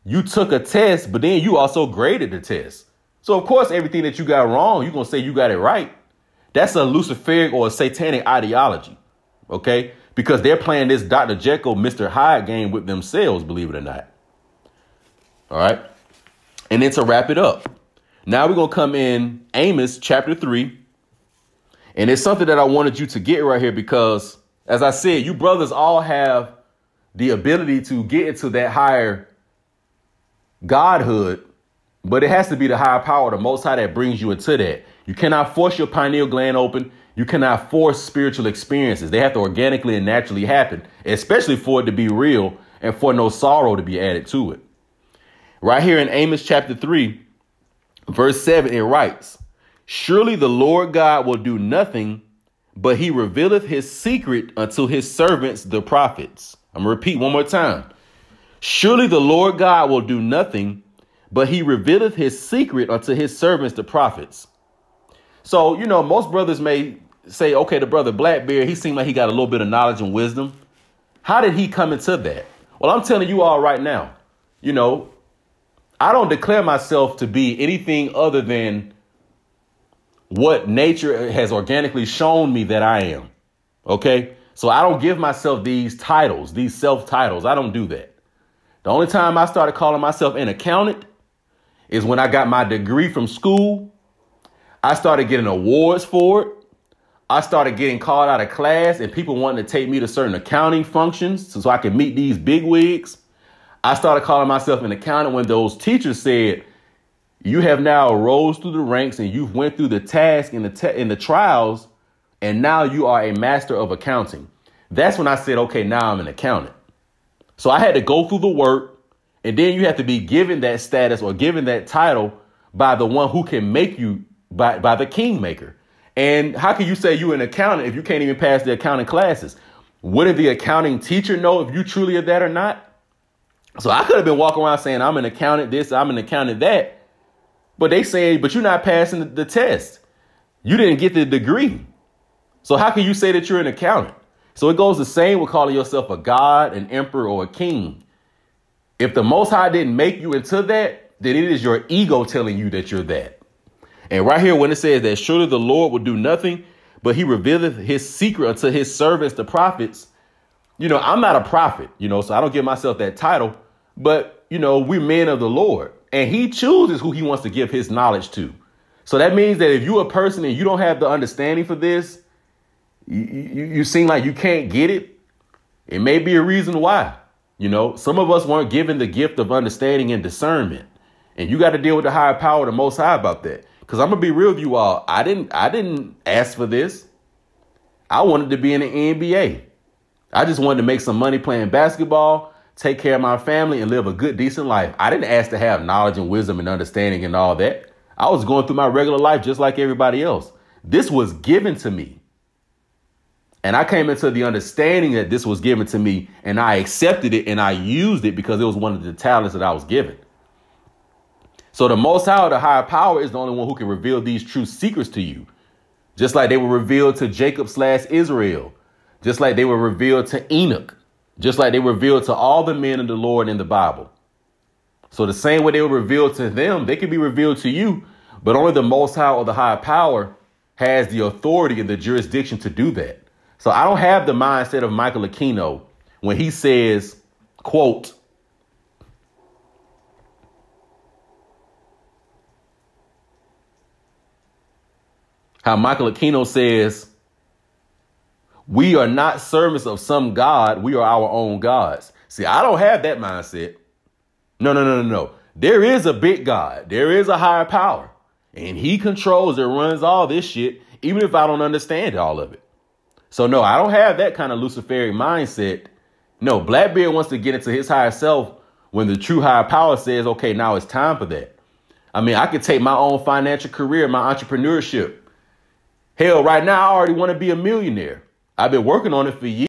[SPEAKER 1] You took a test, but then you also graded the test. So, of course, everything that you got wrong, you're going to say you got it right. That's a Luciferic or a satanic ideology. OK, because they're playing this Dr. Jekyll, Mr. Hyde game with themselves, believe it or not. All right. And then to wrap it up, now we're going to come in Amos chapter 3. And it's something that I wanted you to get right here, because, as I said, you brothers all have the ability to get into that higher godhood, but it has to be the higher power, the Most High, that brings you into that. You cannot force your pineal gland open. You cannot force spiritual experiences. They have to organically and naturally happen, especially for it to be real and for no sorrow to be added to it. Right here in Amos chapter 3, verse 7, it writes, surely the Lord God will do nothing, but he revealeth his secret unto his servants, the prophets. I'm going to repeat one more time. Surely the Lord God will do nothing, but he revealeth his secret unto his servants, the prophets. So, most brothers may say, OK, the brother Blackbeard, he seemed like he got a little bit of knowledge and wisdom. How did he come into that? Well, I'm telling you all right now, I don't declare myself to be anything other than what nature has organically shown me that I am. OK, so I don't give myself these titles, these self-titles. I don't do that. The only time I started calling myself an accountant is when I got my degree from school. I started getting awards for it. I started getting called out of class and people wanting to take me to certain accounting functions so I could meet these big wigs. I started calling myself an accountant when those teachers said, you have now rose through the ranks and you've went through the task in the trials, and now you are a master of accounting. That's when I said, OK, now I'm an accountant. So I had to go through the work, and then you have to be given that status or given that title by the one who can make you, by the kingmaker. And how can you say you're an accountant if you can't even pass the accounting classes? Wouldn't the accounting teacher know if you truly are that or not? So I could have been walking around saying I'm an accountant this, I'm an accountant that. But they say, but you're not passing the test. You didn't get the degree. So how can you say that you're an accountant? So it goes the same with calling yourself a god, an emperor, or a king. If the Most High didn't make you into that, then it is your ego telling you that you're that. And right here, when it says that surely the Lord will do nothing, but he revealeth his secret unto his servants, the prophets. I'm not a prophet, so I don't give myself that title. But, we're men of the Lord, and he chooses who he wants to give his knowledge to. So that means that if you're a person and you don't have the understanding for this, you seem like you can't get it. It may be a reason why. Some of us weren't given the gift of understanding and discernment. And you got to deal with the higher power, the Most High, about that. Because I'm going to be real with you all. I didn't ask for this. I wanted to be in the NBA. I just wanted to make some money playing basketball, take care of my family, and live a good, decent life. I didn't ask to have knowledge and wisdom and understanding and all that. I was going through my regular life just like everybody else. This was given to me. And I came into the understanding that this was given to me, and I accepted it and I used it because it was one of the talents that I was given. So the Most High, the higher power, is the only one who can reveal these true secrets to you. Just like they were revealed to Jacob/Israel, just like they were revealed to Enoch, just like they were revealed to all the men of the Lord in the Bible. So the same way they were revealed to them, they can be revealed to you, but only the Most High or the higher power has the authority and the jurisdiction to do that. So I don't have the mindset of Micheal Aquino when he says, quote, How Micheal Aquino says, we are not servants of some God. We are our own gods. See, I don't have that mindset. No. There is a big God. There is a higher power. And he controls and runs all this shit, even if I don't understand all of it. So, no, I don't have that kind of Luciferic mindset. No, Blackbeard wants to get into his higher self when the true higher power says, OK, now it's time for that. I mean, I could take my own financial career, my entrepreneurship. Hell, right now, I already want to be a millionaire. I've been working on it for years.